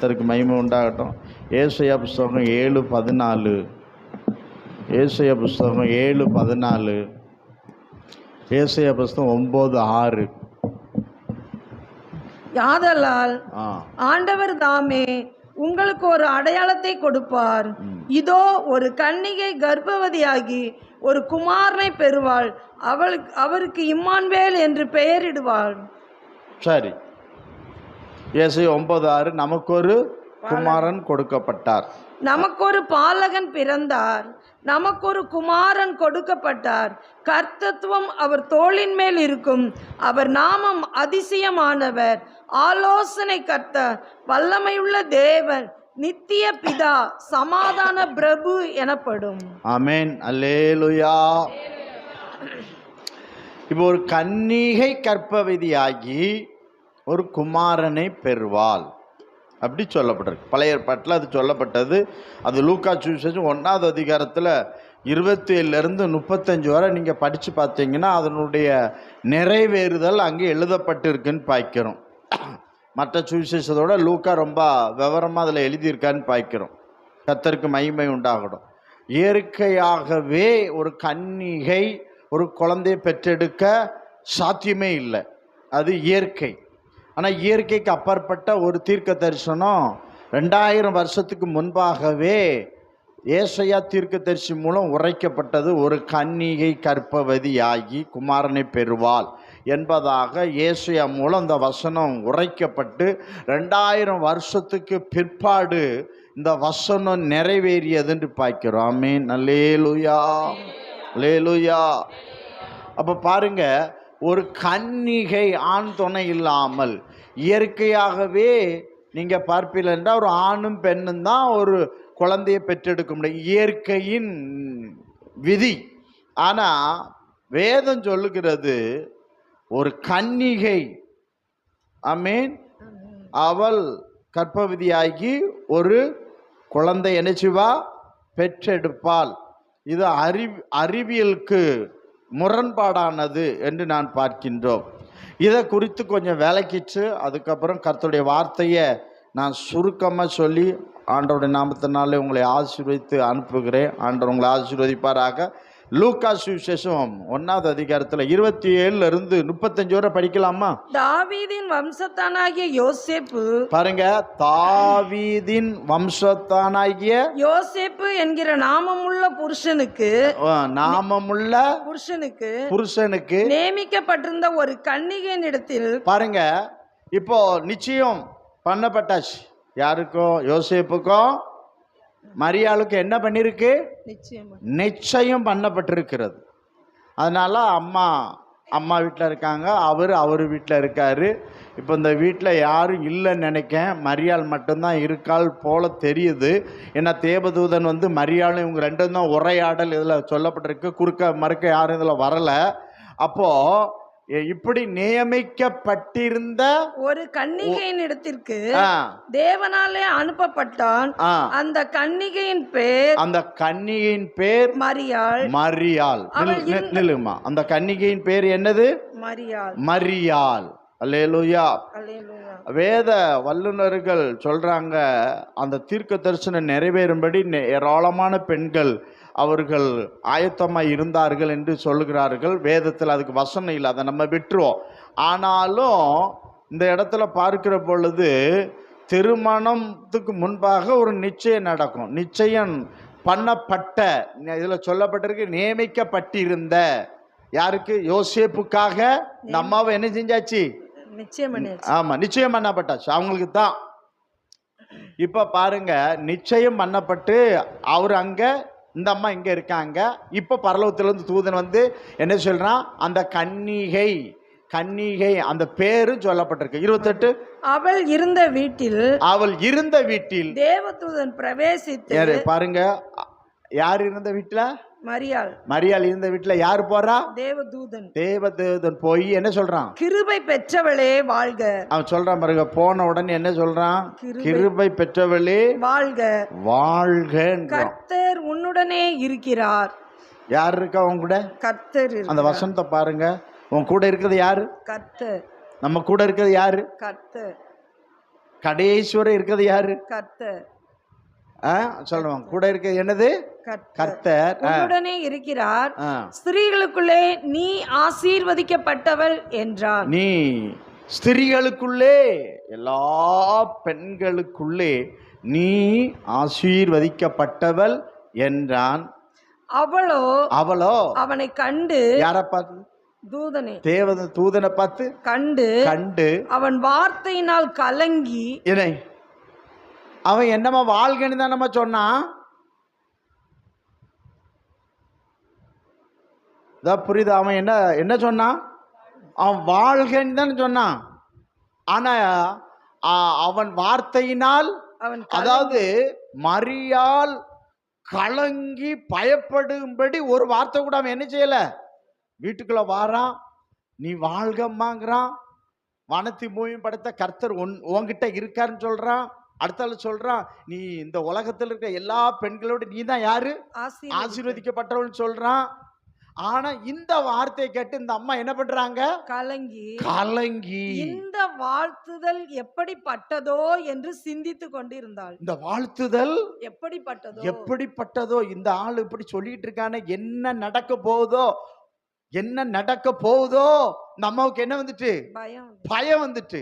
கர்த்தருக்கு மகிமை உண்டாகட்டும். ஏசாயா புஸ்தகம் 7:14. ஏசாயா புஸ்தகம் 7:14. ஏசாயா புஸ்தகம் 9:6. யாதலால் ஆண்டவர் தாமே உங்களுக்கு ஒரு அடையாளத்தை கொடுப்பார். இதோ ஒரு கன்னிகை கர்ப்பவதியாகி ஒரு குமாரனை பெறுவாள். அவருக்கு இம்மானுவேல் என்று பெயரிடுவாள். சரி, ஏசாயா 9:6. நமக்கு ஒரு குமாரன் கொடுக்கப்பட்டார், நமக்கு ஒரு பாலகன் பிறந்தார், நமக்கு ஒரு குமாரன் கொடுக்கப்பட்டார். கர்த்தத்துவம் அவர் தோளின் மேல் இருக்கும். அவர் நாமம் அதிசயமானவர், ஆலோசனை கர்த்தர், வல்லமையுள்ள தேவன், நித்திய பிதா, சமாதான பிரபு எனப்படும். ஆமென், அல்லேலூயா. இப்போ ஒரு கன்னிகை கர்ப்பவதியாகி ஒரு குமாரனை பெறுவாள் அப்படி சொல்லப்பட்டிருக்கு. பழைய ஏற்பாட்டில் அது சொல்லப்பட்டது. அது லூக்கா சுவிசேஷம் 1ஆவது அதிகாரத்தில் 27 35 வரை நீங்கள் படித்து பார்த்தீங்கன்னா அதனுடைய நிறைவேறுதல் அங்கே எழுதப்பட்டிருக்குன்னு பார்க்கிறோம். மற்ற சுவிசேஷத்தோட லூக்கா ரொம்ப விவரமாக அதில் எழுதியிருக்கான்னு பார்க்கிறோம். கர்த்தருக்கு மகிமை உண்டாகட்டும். இயற்கையாகவே ஒரு கன்னிகை ஒரு குழந்தையை பெற்றெடுக்க சாத்தியமே இல்லை, அது இயற்கை. ஆனால் இயற்கைக்கு அப்பாற்பட்ட ஒரு தீர்க்க தரிசனம் 2000 வருஷத்துக்கு முன்பாகவே ஏசாயா தீர்க்க தரிசி மூலம் உரைக்கப்பட்டது. ஒரு கன்னிகை கர்ப்பவதியாகி குமாரனை பெறுவாள் என்பதாக ஏசாயா மூலம் இந்த வசனம் உரைக்கப்பட்டு 2000 வருஷத்துக்கு பிற்பாடு இந்த வசனம் நிறைவேறியதுன்னு பார்க்கிறோம். ஆமென், அல்லேலூயா, அல்லேலூயா. அப்போ பாருங்க, ஒரு கன்னிகை ஆண் துணை இல்லாமல் இயற்கையாகவே நீங்கள் பார்ப்பீர்கள் என்றால் ஒரு ஆணும் பெண்ணும் தான் ஒரு குழந்தையை பெற்றெடுக்க முடியும், இயற்கையின் விதி. ஆனால் வேதம் சொல்லுகிறது ஒரு கன்னிகை, ஆமென், அவள் கர்ப்பவதியாகி ஒரு குழந்தை என்னச்சுவா பெற்றெடுப்பாள். இது அறிவியலுக்கு முரண்பாடானது என்று நான் பார்க்கின்றோம். இதை குறித்து கொஞ்சம் விளக்கிச்சு அதுக்கப்புறம் கர்த்தருடைய வார்த்தையை நான் சுருக்கமாக சொல்லி ஆண்டவருடைய நாமத்தினாலே உங்களை ஆசீர்வதித்து அனுப்புகிறேன். ஆண்டவர் உங்களை ஆசீர்வதிப்பாராக. லூக்கா சுவிசேஷம் 1ஆவது அதிகாரத்தில் 27 35 வரை படிக்கலாமா? தாவீதின் வம்சத்தானாகிய யோசேப்பு, பாருங்க, தாவீதின் வம்சத்தானாகிய யோசேப்பு என்கிற நாமமுள்ள புருஷனுக்கு நியமிக்கப்பட்டிருந்த ஒரு கன்னிகையின் இடத்தில், பாருங்க, இப்போ நிச்சயம் பண்ணப்பட்டாச்சு. யாருக்கும்? யோசேப்புக்கும் மரியாளுக்கு என்ன பண்ணிருக்கு? நிச்சயம் பண்ணப்பட்டிருக்கிறது. அதனால அம்மா வீட்டில் இருக்காங்க, அவர் வீட்டில் இருக்காரு. இப்போ இந்த வீட்டில் யாரும் இல்லைன்னு நினைக்கேன், மரியாள் மட்டும்தான் இருக்காள் போல தெரியுது. ஏன்னா தேவதூதன் மரியாளும் இவங்க ரெண்டும் தான் உரையாடல் இதில் சொல்லப்பட்டிருக்கு. குறுக்க மறுக்க யாரும் இதில் வரலை. அப்போது இப்படி நியமிக்கப்பட்டிருந்த ஒரு கன்னிகையின் இடத்திற்கு தேவனாலே அனுப்பப்பட்டான். அந்த கன்னிகையின் பேர் மரியாள். நில்லுமா, அந்த கன்னிகையின் பேர் என்னது? மரியாள். அல்லேலூயா. வேத வல்லுநர்கள் சொல்றாங்க, அந்த தீர்க்க தரிசனம் நிறைவேறும்படி ஏராளமான பெண்கள் அவர்கள் ஆயத்தமாக இருந்தார்கள் என்று சொல்லுகிறார்கள். வேதத்தில் அதுக்கு வசனம் இல்லை, அதை நம்ம விட்டுருவோம். ஆனாலும் இந்த இடத்துல பார்க்கிற பொழுது திருமணத்துக்கு முன்பாக ஒரு நிச்சயம் நடக்கும். நிச்சயம் பண்ணப்பட்ட, இதில் சொல்லப்பட்டிருக்கு நியமிக்கப்பட்டிருந்த. யாருக்கு? யோசேப்புக்காக இந்த அம்மாவை என்ன செஞ்சாச்சு? நிச்சயம் பண்ணப்பட்டாச்சு அவங்களுக்கு தான். இப்ப பாருங்க, நிச்சயம் பண்ணப்பட்டு அவர் அங்க, இந்த அம்மா இங்க இருக்காங்க. இப்ப பரலோகத்திலிருந்து தூதன் என்ன சொல்றான்? அந்த கன்னிகை அந்த பேரும் சொல்லப்பட்டிருக்கு. 28, அவள் இருந்த வீட்டில் தேவதூதன் பிரவேசித்து. பாருங்க, யார் இருந்த வீட்டுல? மரியாள் இருந்த வீட்டுல யாரு போறா? தேவதூதன் போய் என்ன சொல்றான்? கிருபை பெற்றவளே வாழ்க. அவன் சொல்றான் பாருங்க, போன உடனே என்ன சொல்றான்? கிருபை பெற்றவளே வாழ்க. கர்த்தர் உன்னுடனே இருக்கிறார். யார் இருக்கா உன் கூட? கர்த்தர். அந்த வசனத்தை பாருங்க, உன் கூட இருக்கிறது யாரு? கர்த்தர். நம்ம கூட இருக்கிறது யாரு? கர்த்தர். கடைசி வரை இருக்கிறது யாரு? கர்த்தர். சொல்லுவாங்க கூட இருக்கிறது என்னது? கர்த்தர் உன்னுடனே இருக்கிறார். ஆ. ஸ்திரீகளுக்குள்ளே நீ ஆசீர்வதிக்கப்பட்டவள் என்றான். நீ ஸ்திரீகளுக்குள்ளே, எல்லா பெண்களுக்குள்ளே நீ ஆசீர்வதிக்கப்பட்டவள் என்றான். அவளோ அவனை கண்டு, யாரை பார்த்து? தூதனை, தூதனை பார்த்து கண்டு அவன் வார்த்தையினால் கலங்கி, அவன் என்னமா வாழ்கன்னு தான் நம்ம சொன்னான். புரியுது? அவன் என்ன சொன்னான்? அவன் வாழ்கன்னு தான் சொன்னான். ஆனா அவன் வார்த்தையினால், அதாவது மரியாள் கலங்கி பயப்படும்படி ஒரு வார்த்தை கூட அவன் என்ன செய்யல. வீட்டுக்குள்ள வாரான், நீ வாழ்கம்மாங்கிறான். வானத்தி பூமியும் படைத்த கர்த்தர் உன்கிட்ட இருக்காருன்னு சொல்றான். அடுத்தால சொல்றான், நீ இந்த உலகத்தில் இருக்க எல்லா பெண்களோட நீ தான் யாரு? ஆசீர்வதிக்கப்பட்டவள் சொல்றான். ஆனா இந்த வார்த்தையை கேட்டு இந்த அம்மா என்ன பண்றாங்க? கலங்கி இந்த வாழ்த்துதல் எப்படிப்பட்டதோ என்று சிந்தித்து கொண்டிருந்தாள். இந்த வாழ்த்துதல் எப்படிப்பட்டதோ, இந்த ஆள் இப்படி சொல்லிட்டு இருக்கானே, என்ன நடக்க போகுதோ இந்த அம்மாவுக்கு என்ன வந்துட்டு? பயம் வந்துட்டு.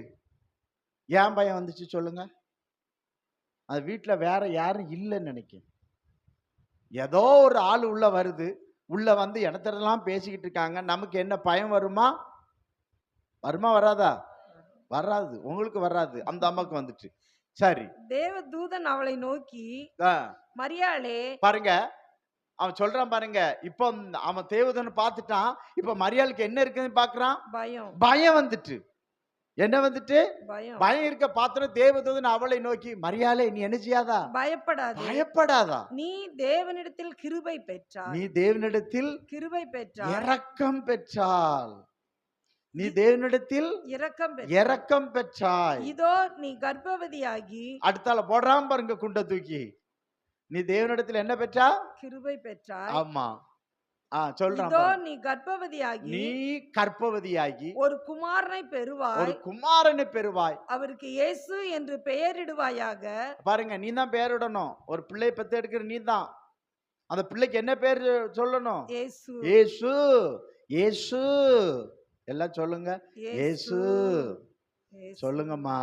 ஏன் பயம் வந்துச்சு சொல்லுங்க? அது வீட்டுல வேற யாரும் இல்லைன்னு நினைக்கிறேன். ஏதோ ஒரு ஆள் உள்ள வருது, உள்ள வந்து இடத்தெல்லாம் பேசிக்கிட்டு இருக்காங்க. நமக்கு என்ன பயம் வருமா? வராதா? வராது. உங்களுக்கு வராது, அந்த அம்மாக்கு வந்துட்டு. சரி, தேவதூதன் அவளை நோக்கி, மரியாளே, பாருங்க அவன் சொல்றான் பாருங்க. இப்போ அவன் தேவதூதன் பார்த்துட்டான். இப்ப மரியாளுக்கு என்ன இருக்குன்னு பாக்குறான். பயம் வந்துட்டு. என்ன வந்துட்டு? பயம் இருக்க பாத்திரம். தேவதூதன் அவளை நோக்கி, மரியாளே நீ என்ன செய்யாதா? பயப்படாதா. நீ தேவனிடத்தில் கிருபை பெற்றாய். இரக்கம் பெற்றாள். நீ தேவனிடத்தில் இரக்கம் பெற்றாய். இதோ நீ கர்ப்பவதியாகி, அடுத்தால போடுறான் பாருங்க குண்ட தூக்கி. நீ தேவனிடத்தில் என்ன பெற்றா? கிருபை பெற்றாய். ஆமா, சொல்றான். இதோ நீ கர்ப்பவதியாகி ஒரு குமாரனை பெறுவாய். அவருக்கு இயேசு என்று பெயரிடுவாயாக. பாருங்க, நீ தான் பெயரிடணும். ஒரு பிள்ளை பெத்து எடுக்கிற நீ தான். அந்த பிள்ளைக்கு என்ன பேர் சொல்லணும்? இயேசு. எல்லாம் சொல்லுங்க. இயேசு சொல்லுங்கம்மா.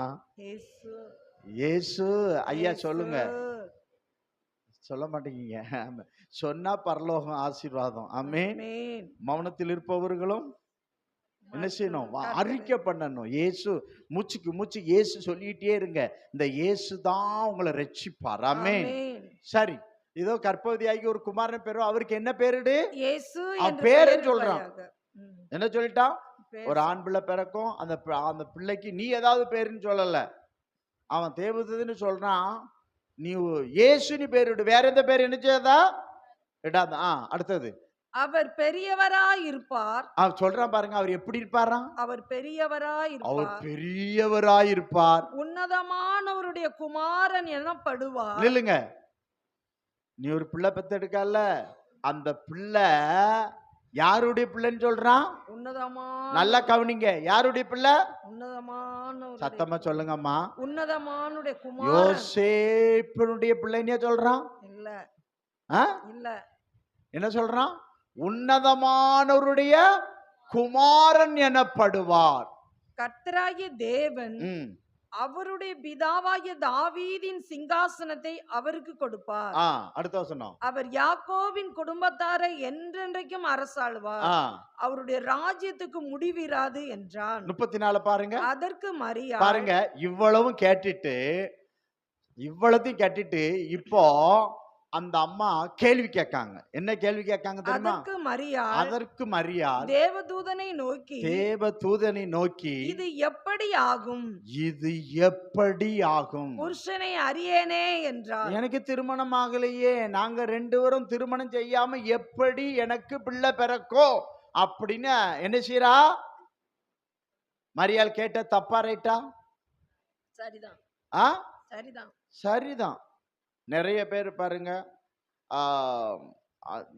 இயேசு ஐயா சொல்லுங்க. சொல்ல மாட்டேங்க. சொன்னா பரலோகம் ஆசீர்வாதம். ஆமென். மௌனத்தில் இருப்பவர்களும் என்ன செய்யணும்? அறிக்கை பண்ணணும். இயேசு மூச்சு இயேசு சொல்லிட்டே இருங்க. இந்த இயேசு தான் உங்களை ரட்சிப்பார். ஆமென். சரி, இதோ கர்ப்பவதியாகி ஒரு குமாரன் பேரு. அவருக்கு என்ன பேருடு? பேரு சொல்றான். என்ன சொல்லிட்டான்? ஒரு ஆண் பிள்ளை பிறக்கும். அந்த பிள்ளைக்கு நீ ஏதாவது பேருன்னு சொல்லல. அவன் தேவதூதன்னு சொல்றான். நீ இயேசுனி பேரு. வேற எந்த பேர் என்ன செய்யாதா? அடுத்தது, அவர் பெரியவராய் இருப்பார். சொல்றான் பாருங்க. அவர் எப்படி இருப்பாராம்? அவர் பெரியவராய் இருப்பார். உன்னதமானவருடைய குமாரன் எனப்படுவார். இல்லைங்க, நீ ஒரு பிள்ளை பெத்தெடுக்கல. அந்த பிள்ளை யாருடைய பிள்ளைன்னு சொல்றான்? நல்லா கவனிங்க. யாருடைய பிள்ளை? சத்தமா சொல்லுங்கம்மா. உன்னதமானுடைய குமாரன். யோசேப்புடைய பிள்ளைன்னே சொல்றான்? இல்ல. என்ன சொல்றான்? உன்னதமானவருடைய குமாரன் எனப்படுவார். கர்த்தராகிய தேவன் அவருடைய பிதாவாகிய தாவீதின் சிங்காசனத்தை அவருக்கு கொடுப்பார். அடுத்த வசனம். அவர் யாக்கோபின் குடும்பத்தாரை என்றென்றைக்கும் அரசாளுவார். அவருடைய ராஜ்யத்துக்கு முடிவிராது என்றான். 34 பாருங்க. அதற்கு மரியா, பாருங்க, இவ்வளவும் இவ்வளத்தையும் கேட்டுட்டு இப்போ அந்த அம்மா கேள்வி கேட்காங்க. என்ன கேள்வி கேட்காங்க தெரியுமா? அதற்கு மரியா தேவதூதனை நோக்கி இது எப்படி ஆகும்? புருஷனை அறியேனே என்றார். எனக்கு திருமணம் ஆகலையே, நாங்க 2 பேரும் திருமணம் செய்யாம எப்படி எனக்கு பிள்ளை பிறக்கும் அப்படின்னு என்ன செய்யறா? மரியாள் கேட்ட தப்பா ரைட்டா? சரிதான். நிறைய பேர் பாருங்க,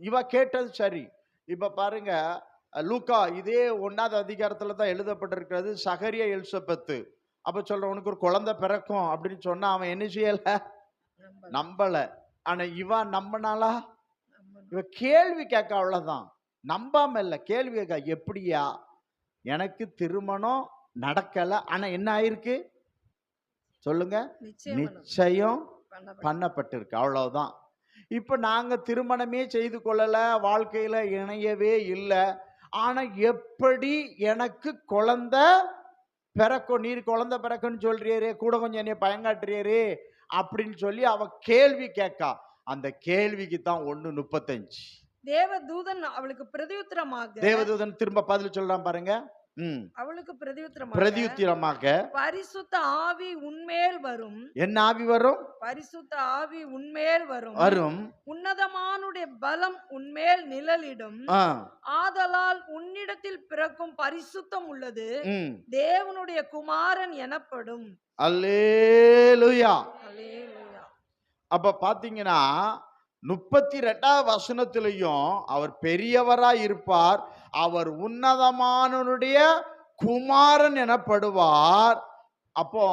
இவ கேட்டது சரி. இப்ப பாருங்க, லூக்கா இதே 1வது அதிகாரத்துல தான் எழுதப்பட்டிருக்கிறது. சகரியா எலிசபெத்து அப்ப சொல்ற உனக்கு ஒரு குழந்தை பிறக்கும் அப்படின்னு சொன்னா அவன் என்ன செய்யல, நம்பல. ஆனா இவன் நம்பினாளா? இவ கேள்வி கேட்க, அவ்வளவுதான். நம்பாம இல்ல, கேள்வி கேட்க. எப்படியா, எனக்கு திருமணம் நடக்கல, ஆனா என்ன ஆயிருக்கு சொல்லுங்க, நிச்சயம் பண்ணப்பட்டிருக்கு, அவ்வளவுதான். இப்ப நாங்க திருமணமே செய்து கொள்ளல, வாழ்க்கையில இணையவே இல்லை, ஆனா எப்படி எனக்கு குழந்தை பிறக்கும், நீர் குழந்தை பிறக்குன்னு சொல்றியரே, கூட கொஞ்சம் என்னைய பயங்காட்டுறியரே அப்படின்னு சொல்லி அவ கேள்வி கேட்கா. அந்த கேள்விக்கு தான் 1:35. தேவதூதன் அவளுக்கு பிரதியுத்தரமாக, தேவதூதன் திரும்ப பதில் சொல்றான் பாருங்க. அவளுக்கு பிரதியுத்தரமாக, பரிசுத்த ஆவி உன்மேல் வரும். என்ன ஆவி வரும்? பரிசுத்த ஆவி உன்மேல் வரும். உன்னதமானுடைய பலம் உன்மேல் நிழலிடும். ஆதலால் உன்னிடத்தில் பிறக்கும் பரிசுத்தம் உள்ளது தேவனுடைய குமாரன் எனப்படும். அல்லேலூயா. அப்ப பாத்தீங்கன்னா 32வது வசனத்திலையும் அவர் பெரியவராய் இருப்பார், அவர் உன்னதமானுடைய குமாரன் எனப்படுவார். அப்போ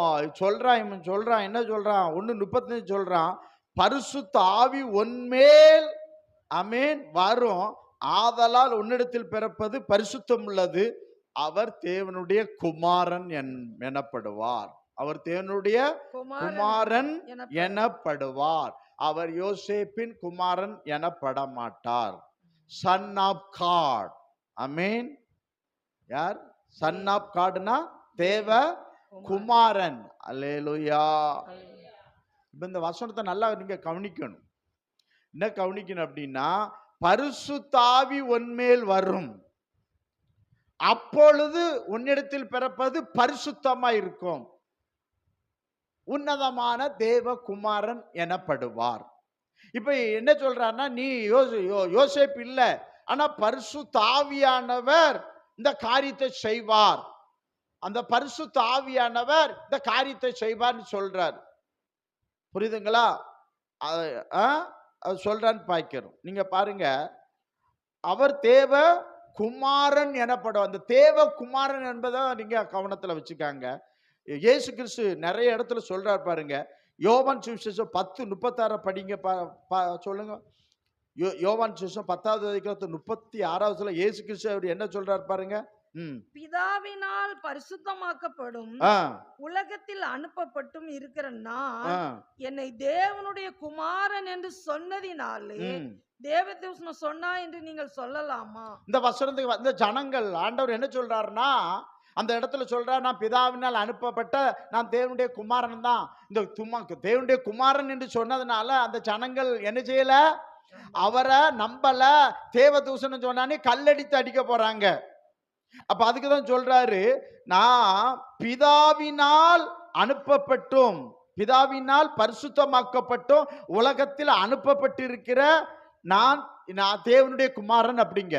சொல்றான், இவன் சொல்றான், என்ன சொல்றான், 1:35 சொல்றான், பரிசுத்த ஆவி உன்மேல் ஆமென் வரும், ஆதலால் உன்னிடத்தில் பிறப்பது பரிசுத்தம் உள்ளது, அவர் தேவனுடைய குமாரன் எனப்படுவார். அவர் தேவனுடைய குமாரன் எனப்படுவார். அவர் யோசேப்பின் குமாரன் எனப்பட மாட்டார். Son of God. ஆமென். யார் சன் ஆப் காட்னா? தேவ குமாரன். அல்லேலூயா. இப்ப இந்த வசனத்தை நல்லா நீங்க கவனிக்கணும். என்ன கவனிக்கணும் அப்படின்னா, பரிசுத்த ஆவி உன்மேல் வரும், அப்பொழுது உன்னிடத்தில் பிறப்பது பரிசுத்தமா இருக்கும், உன்னதமான தேவ குமாரன் எனப்படுவார். இப்ப என்ன சொல்றாருன்னா, நீ யோசேப்பு இல்ல, ஆனா பரிசுத்த ஆவியானவர் இந்த காரியத்தை செய்வார், அந்த பரிசுத்த ஆவியானவர் இந்த காரியத்தை செய்வார்னு சொல்றார். புரியுதுங்களா? சொல்றான்னு பாய்க்கிறோம். நீங்க பாருங்க, அவர் தேவ குமாரன் எனப்படும். அந்த தேவ குமாரன் என்பதை நீங்க கவனத்துல வச்சுக்காங்க. இயேசு கிறிஸ்து நிறைய இடத்துல சொல்றார் பாருங்க. யோவான் சுவிசேஷம் 10:36 படிங்க, சொல்லுங்க. யோவான் சுவிசேஷம் 10வது அதிகாரம் 36 இயேசு கிறிஸ்து அவர் என்ன சொல்றார் பாருங்க. பிதாவினால் பரிசுத்தமாக்கப்படும் உலகத்தில் அனுப்பப்பட்டும் இருக்கிற நான் என்னை தேவனுடைய குமாரன் என்று சொன்னதினாலே தேவதூஷணம் சொன்னா என்று நீங்கள் சொல்லலாமா? இந்த வசனத்துக்கு இந்த ஜனங்கள் ஆண்டவர் என்ன சொல்றாருன்னா, அந்த இடத்துல சொல்றார், நான் பிதாவினால் அனுப்பப்பட்ட நான் தேவனுடைய குமாரன் தான். இந்த தேவனுடைய குமாரன் என்று சொன்னதுனால அந்த ஜனங்கள் என்ன செய்யல, அவரை நம்பல, தேவதூஷணம் சொன்னானே கல்லடித்து அடிக்க போறாங்க. அப்ப அதுக்குதான் சொல்றாரு, நான் பிதாவினால் அனுப்பப்பட்டும், பிதாவினால் பரிசுத்தமாக்கப்பட்டும் உலகத்தில் அனுப்பப்பட்டிருக்கிற நான் தேவனுடைய குமாரன் அப்படிங்க.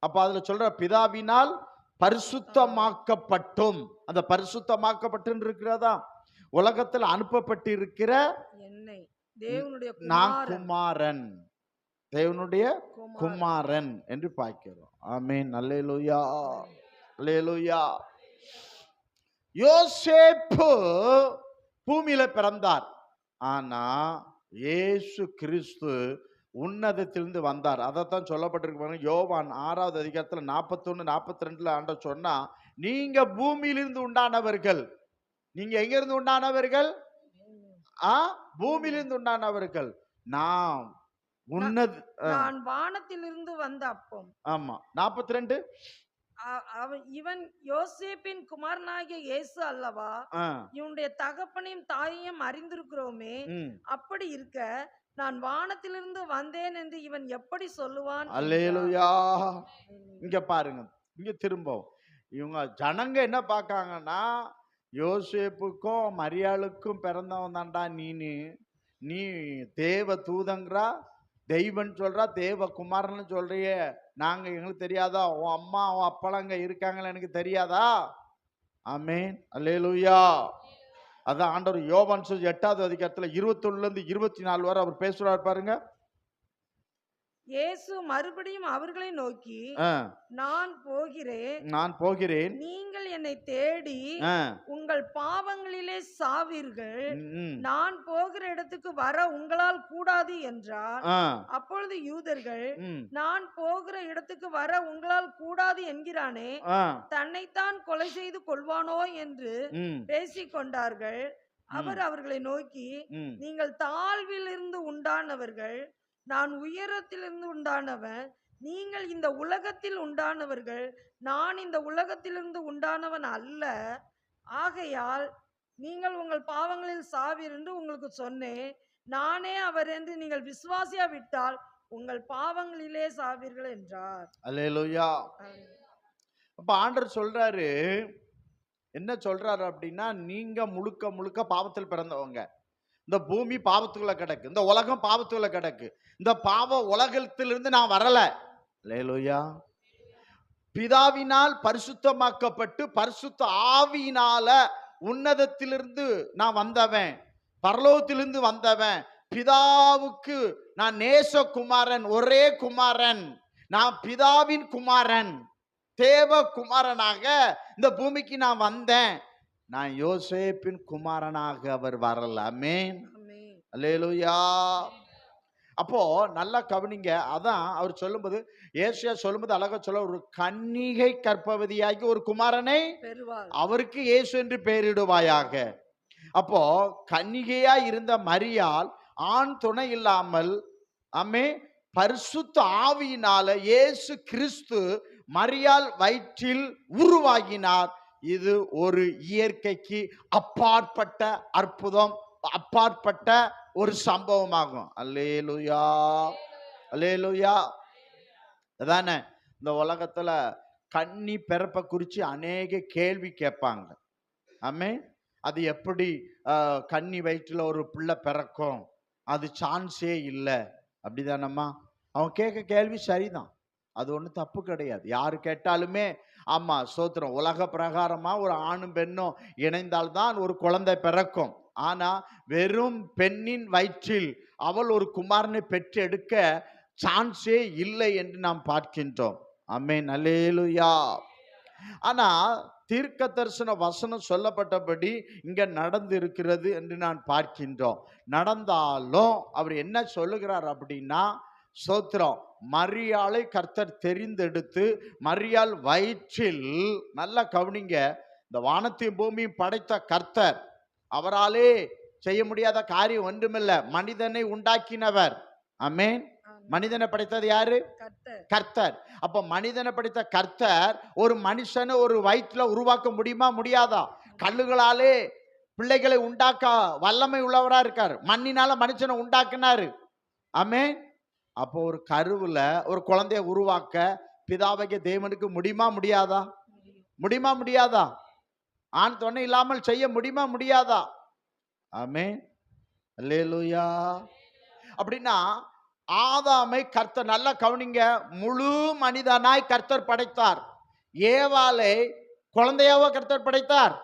அப்ப அதுல சொல்ற பிதாவினால் பரிசுத்தமாக்கப்பட்டும், அந்த பரிசுத்தமாக்கப்பட்டு இருக்கிறதா உலகத்தில் அனுப்பப்பட்டிருக்கிற நான் குமாரன், தேவனுடைய குமாரன் என்று பார்க்கிறோம். ஆமென். அல்லேலூயா, அல்லேலூயா. யோசேப்பு பூமியில பிறந்தார், ஆனா இயேசு கிறிஸ்து உன்னதத்திலிருந்து வந்தார். அதைத்தான் சொல்லப்பட்டிருக்கு. யோவான் 6வது அதிகாரத்துல 41-42 ஆண்டவர் சொன்னா, நீங்க பூமியிலிருந்து உண்டானவர்கள். நீங்க எங்க இருந்து உண்டானவர்கள்? பூமியிலிருந்து உண்டானவர்கள். நான் நான் வானத்திலிருந்து வந்த அப்பம். ஆமா. 42 இவன் யோசேப்பின் குமாரனாகிய இயேசு அல்லவா? இவனுடைய தகப்பனையும் தாயையும் அறிந்திருக்கிறோமே, அப்படி இருக்க நான் வானத்திலிருந்து வந்தேன் என்று இவன் எப்படி சொல்லுவான்? அல்லேலூயா. இங்க பாருங்க, இங்க திரும்ப இவங்க ஜனங்க என்ன பார்க்காங்கன்னா, யோசேப்புக்கும் மரியாளுக்கும் பிறந்தவன் தான்டா நீ தேவ தூதங்கிறா, தெய்வன் சொல்றா, தேவ குமாரன் சொல்றியே, நாங்க எங்களுக்கு தெரியாதா? உன் அம்மா உன் அப்பா அங்க இருக்காங்களா, எனக்கு தெரியாதா? ஆமென். அல்லேலூயா. அதான் ஆண்டவர் யோவான் 8வது அதிகாரத்துல 21-24 வரை அவர் பேசுறார் பாருங்க. இயேசு மறுபடியும் அவர்களை நோக்கி, நான் போகிறேன், நீங்கள் என்னை தேடி ஆ, உங்கள் பாவங்களிலே சாவீர்கள், ம், நான் போகிற இடத்துக்கு வர உங்களால் கூடாது என்றார். ஆ, அப்பொழுது யூதர்கள், ம், நான் போகிற இடத்துக்கு வர உங்களால் கூடாது என்கிறானே, ஆ, தன்னைத்தான் கொலை செய்து கொள்வானோ என்று ம், பேசிக் கொண்டார்கள். அவர் அவர்களை நோக்கி, ம். நீங்கள் தாழ்விலிருந்து உண்டானவர்கள், நான் உயரத்திலிருந்து உண்டானவன். நீங்கள் இந்த உலகத்தில் உண்டானவர்கள், நான் இந்த உலகத்திலிருந்து உண்டானவன் அல்ல. ஆகையால் நீங்கள் உங்கள் பாவங்களில் சாவீர் என்று உங்களுக்கு சொன்னேன். நானே அவர் என்று நீங்கள் விசுவாசியா விட்டால் உங்கள் பாவங்களிலே சாவீர்கள் என்றார். அல்லேலூயா. அப்ப ஆண்டவர் சொல்றாரு, என்ன சொல்றாரு அப்படின்னா, நீங்க முழுக்க முழுக்க பாவத்தில் பிறந்தவங்க. இந்த பூமி பாவத்துக்குள்ள கிடக்கு, இந்த உலகம் பாவத்துக்குள்ள கிடக்கு. இந்த பாவ உலகத்திலிருந்து நான் வரல. அல்லேலூயா. பிதாவினால் பரிசுத்தமாக்கப்பட்டு பரிசுத்த ஆவியினால உன்னதத்திலிருந்து நான் வந்தவன், பரலோகத்திலிருந்து வந்தவன். பிதாவுக்கு நான் நேசகுமாரன், ஒரே குமாரன். நான் பிதாவின் குமாரன், தேவ குமாரனாக இந்த பூமிக்கு நான் வந்தேன். நான் யோசேப்பின் குமாரனாக அவர் வரல. ஆமென். ஆமென். அல்லேலூயா. அப்போ நல்லா கவனிங்க. அதான் அவர் சொல்லும்போது, ஏசியா சொல்லும்போது அழகா சொல்ல, ஒரு கன்னிகை கற்பவதியாகி ஒரு குமாரனை பெறுவாள். அவருக்கு இயேசு என்று பெயரிடுவாயாக. அப்போ கன்னிகையா இருந்த மரியாள் ஆண் துணை இல்லாமல், ஆமே, பரிசுத்த ஆவியினால இயேசு கிறிஸ்து மரியாள் வயிற்றில் உருவாகினார். இது ஒரு இயற்கைக்கு அப்பாற்பட்ட அற்புதம், அப்பாற்பட்ட ஒரு சம்பவமாகும். அல்லேலூயா, அல்லேலூயா. அதானே இந்த உலகத்துல கன்னி பிறப்பை குறித்து அநேக கேள்வி கேட்பாங்க. ஆமே, அது எப்படி கன்னி வயிற்றுல ஒரு பிள்ளை பிறக்கும், அது சான்ஸே இல்லை, அப்படிதானம்மா? அவன் கேட்க கேள்வி சரிதான், அது ஒன்றும் தப்பு கிடையாது. யாரு கேட்டாலுமே ஆமா ஸ்தோத்திரம். உலக பிரகாரமா ஒரு ஆணும் பெண்ணும் இணைந்தால்தான் ஒரு குழந்தை பிறக்கும். ஆனா வெறும் பெண்ணின் வயிற்றில் அவள் ஒரு குமாரனை பெற்றெடுக்க சான்ஸே இல்லை என்று நாம் பார்க்கின்றோம். ஆமென், அல்லேலூயா. ஆனா தீர்க்க தரிசன வசனம் சொல்லப்பட்டபடி இங்க நடந்து இருக்கிறது என்று நான் பார்க்கின்றோம். நடந்தாலும் அவர் என்ன சொல்லுகிறார் அப்படின்னா, ஸ்தோத்திரம், மரியாளை கர்த்தர் தெரிந்தெடுத்து மரியாள் வயிற்றில், நல்லா கவனிங்க, இந்த வானத்தையும் பூமியும் படைத்த கர்த்தர், அவராலே செய்ய முடியாத காரியம் ஒன்றுமில்லை. மனிதனை உண்டாக்கினவர். ஆமென். மனிதனை படைத்தது யாரு? கர்த்தர். அப்ப மனிதனை படைத்த கர்த்தர் ஒரு மனுஷனை ஒரு வயிற்றுல உருவாக்க முடியுமா? முடியாதா? கல்லுகளாலே பிள்ளைகளை உண்டாக்க வல்லமை உள்ளவரா இருக்கார். மண்ணினால மனுஷனை உண்டாக்குனாரு. ஆமென். அப்போ ஒரு கருவுல ஒரு குழந்தைய உருவாக்க பிதாவாகிய தேவனுக்கு முடியுமா? முடியாதா? முடியுமா? முடியாதா? ஆண் துணை இல்லாமல் செய்ய முடியுமா? முடியாதா? ஆமென், அல்லேலூயா. அப்படின்னா ஆதாமை கர்த்தர், நல்லா கவனிங்க, முழு மனிதனாய் கர்த்தர் படைத்தார். ஏவாளை குழந்தையாவோ கர்த்தர் படைத்தார்,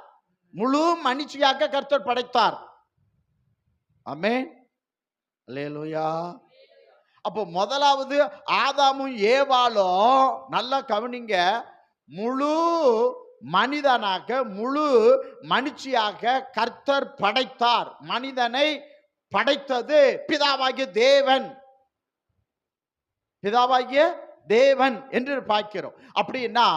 முழு மனுஷியாக கர்த்தர் படைத்தார். ஆமென், அல்லேலூயா. அப்போ முதலாவது ஆதாமும் ஏவாளும், நல்லா கவனிங்க, முழு மனிதனாக முழு மனுஷியாக கர்த்தர் படைத்தார். மனிதனை படைத்தது பிதாவாகிய தேவன், பிதாவாகிய தேவன் என்று பார்க்கிறோம். அப்படின்னா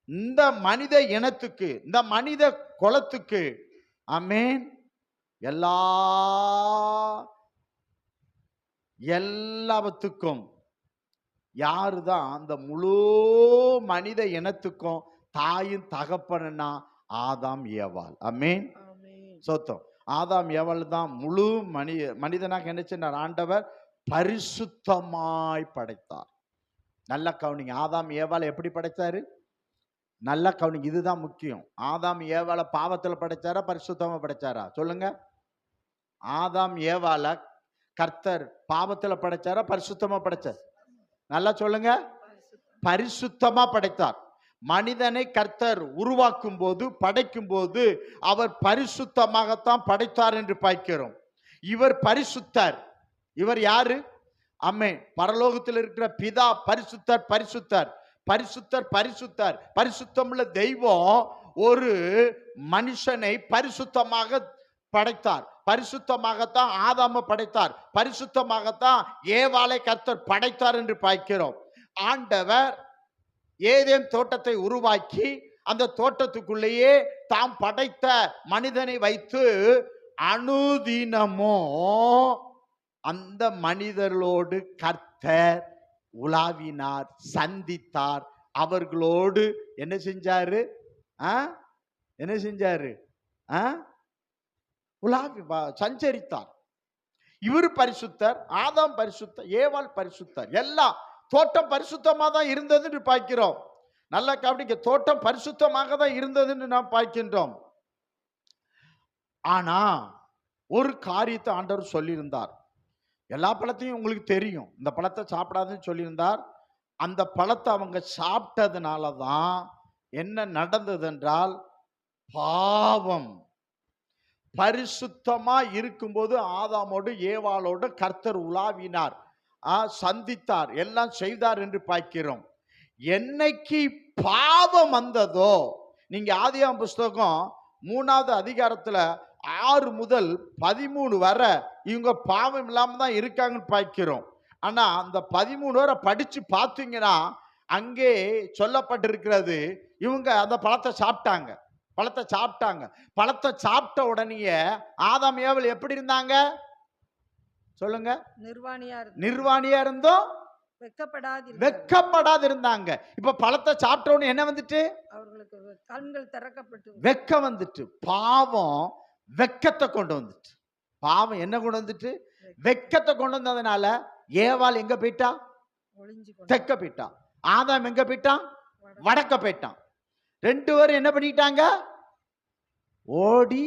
இந்த மனித இனத்துக்கு, இந்த மனித குலத்துக்கு, ஆமென், எல்லாவற்றுக்கும் யாருதான் அந்த முழு மனித இனத்துக்கும் தாயும் தகப்பனா? ஆதாம் ஏவாள். ஆமென், சோத்தம். ஆதாம் ஏவாள் தான் முழு மனிதனாக என்ன செஞ்சார்? ஆண்டவர் பரிசுத்தமாய் படைத்தார். நல்லா கவனிங்க, ஆதாம் ஏவாளை எப்படி படைத்தாரு? நல்லா கவனிங்க, இதுதான் முக்கியம். ஆதாம் ஏவாளை பாவத்தில் படைச்சாரா பரிசுத்தமா படைச்சாரா? சொல்லுங்க. ஆதாம் ஏவாளை கர்த்தர் பாவத்தில் படைச்சாரா பரிசுத்தமா படைச்சார்? நல்லா சொல்லுங்க. பரிசுத்தமா படைத்தார். மனிதனை கர்த்தர் உருவாக்கும் போது, படைக்கும் போது அவர் பரிசுத்தமாகத்தான் படைத்தார் என்று பார்க்கிறோம். இவர் பரிசுத்தர். இவர் யாரு? ஆமென். பரலோகத்தில் இருக்கிற பிதா பரிசுத்தர், பரிசுத்தர். பரிசுத்தர் பரிசுத்தர். பரிசுத்தமுள்ள தெய்வம் ஒரு மனுஷனை பரிசுத்தமாக படைத்தார். பரிசுத்தமாகத்தான் ஆதாம படைத்தார். பரிசுத்தமாகத்தான் ஏவாளை கர்த்தர் படைத்தார் என்று பார்க்கிறோம். ஆண்டவர் ஏதேன் தோட்டத்தை உருவாக்கி அந்த தோட்டத்துக்குள்ளேயே தாம் படைத்த மனிதனை வைத்து அனுதினமோ அந்த மனிதர்களோடு கர்த்தர் உலாவினார், சந்தித்தார். அவர்களோடு என்ன செஞ்சாரு? என்ன செஞ்சாரு? உலாவி சஞ்சரித்தார். இவர் பரிசுத்தர், ஆதாம் பரிசுத்தர், ஏவாள் பரிசுத்தர். எல்லாம் தோட்டம் பரிசுத்தமாக தான் இருந்ததுன்னு பார்க்கிறோம். நல்லா கவனிக்க, தோட்டம் பரிசுத்தமாக தான் இருந்ததுன்னு நாம் பார்க்கின்றோம். ஆனா ஒரு காரியத்தை ஆண்டவர் சொல்லியிருந்தார். எல்லா பழத்தையும் உங்களுக்கு தெரியும், இந்த பழத்தை சாப்பிடாதுன்னு சொல்லியிருந்தார். அந்த பழத்தை அவங்க சாப்பிட்டதுனால தான் என்ன நடந்தது என்றால், பாவம். பரிசுத்தமா இருக்கும்போது ஆதாமோடு ஏவாளோடு கர்த்தர் உலாவினார், சந்தித்தார், எல்லாம் செய்தார் என்று பார்க்கிறோம். என்னைக்கு பாவம் வந்ததோ, நீங்க ஆதியாகமம் புஸ்தகம் 3வது அதிகாரத்துல 6 முதல் 13 வரை இவங்க பாவம் இல்லாம தான் இருக்காங்கன்னு பார்க்கிறோம். ஆனா அந்த 13 வரை படிச்சு பார்த்தீங்கன்னா அங்கே சொல்லப்பட்டிருக்கிறது, இவங்க அந்த பழத்தை சாப்பிட்டாங்க. பழத்தை சாப்பிட்ட உடனே ஆதாம் ஏவாள் எப்படி இருந்தாங்க சொல்லுங்க? நிர்வாணியா இருந்தோம், வெக்கப்படாது இருந்தாங்க. இப்ப பழத்தை சாப்பிட்ட உடனே என்ன வந்துட்டு? அவர்களுக்கு கண்கள் திறக்கப்பட்டு வெக்கம் வந்துட்டு. பாவம் வெக்கத்தை கொண்டு வந்துட்டு. பாவம் என்ன கொண்டு வந்துட்டு? வெக்கத்தை கொண்டு வந்ததுனால ஏவாள் எங்க போயிட்டா? தெற்க போயிட்டா. ஆதாம் எங்க போயிட்டான்? வடக்க போயிட்டான். 2 பேரும் என்ன பண்ணிட்டாங்க? ஓடி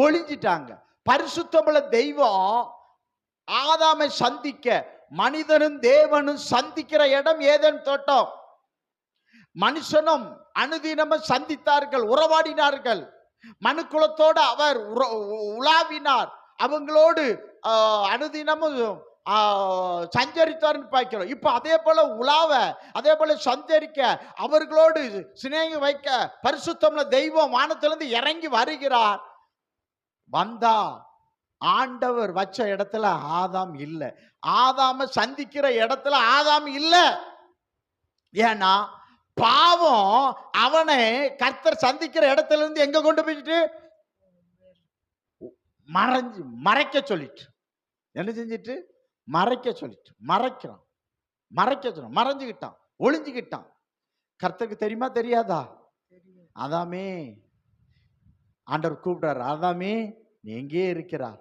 ஒளிஞ்சிட்டாங்க. பரிசுத்தமுள்ள தெய்வம் ஆதாமை சந்திக்க, மனிதனும் தேவனும் சந்திக்கிற இடம் ஏதேன் தோட்டம். மனுஷனும் அனுதினமும் சந்தித்தார்கள், உறவாடினார்கள். மனுக்குலத்தோடு அவர் உலாவினார், அவங்களோடு அனுதினமும் சஞ்சரித்தார்னு பார்க்கிறோம். இப்ப அதே போல உலாவ, அதே போல சஞ்சரிக்க, அவர்களோடு சிநேகம் வைக்க பரிசுத்தமுள்ள தெய்வம் வானத்திலிருந்து இறங்கி வருகிறார். வந்தா ஆண்டவர் வச்ச இடத்துல ஆதாம் இல்லை, ஆதாம சந்திக்கிற இடத்துல ஆதாம் இல்லை. ஏன்னா பாவம் அவனை கர்த்தர் சந்திக்கிற இடத்துல இருந்து எங்க கொண்டு போயிட்டு மறைக்க சொல்லிட்டு, என்ன செஞ்சிட்டு? மறைக்க சொல்லிட்டு, மறைஞ்சுக்கிட்டான், ஒளிஞ்சுக்கிட்டான். கர்த்தருக்கு தெரியுமா தெரியாதா? ஆதாமே, ஆண்டவர் கூப்பிடுறார், ஆதாமே நீ எங்கே இருக்கிறார்?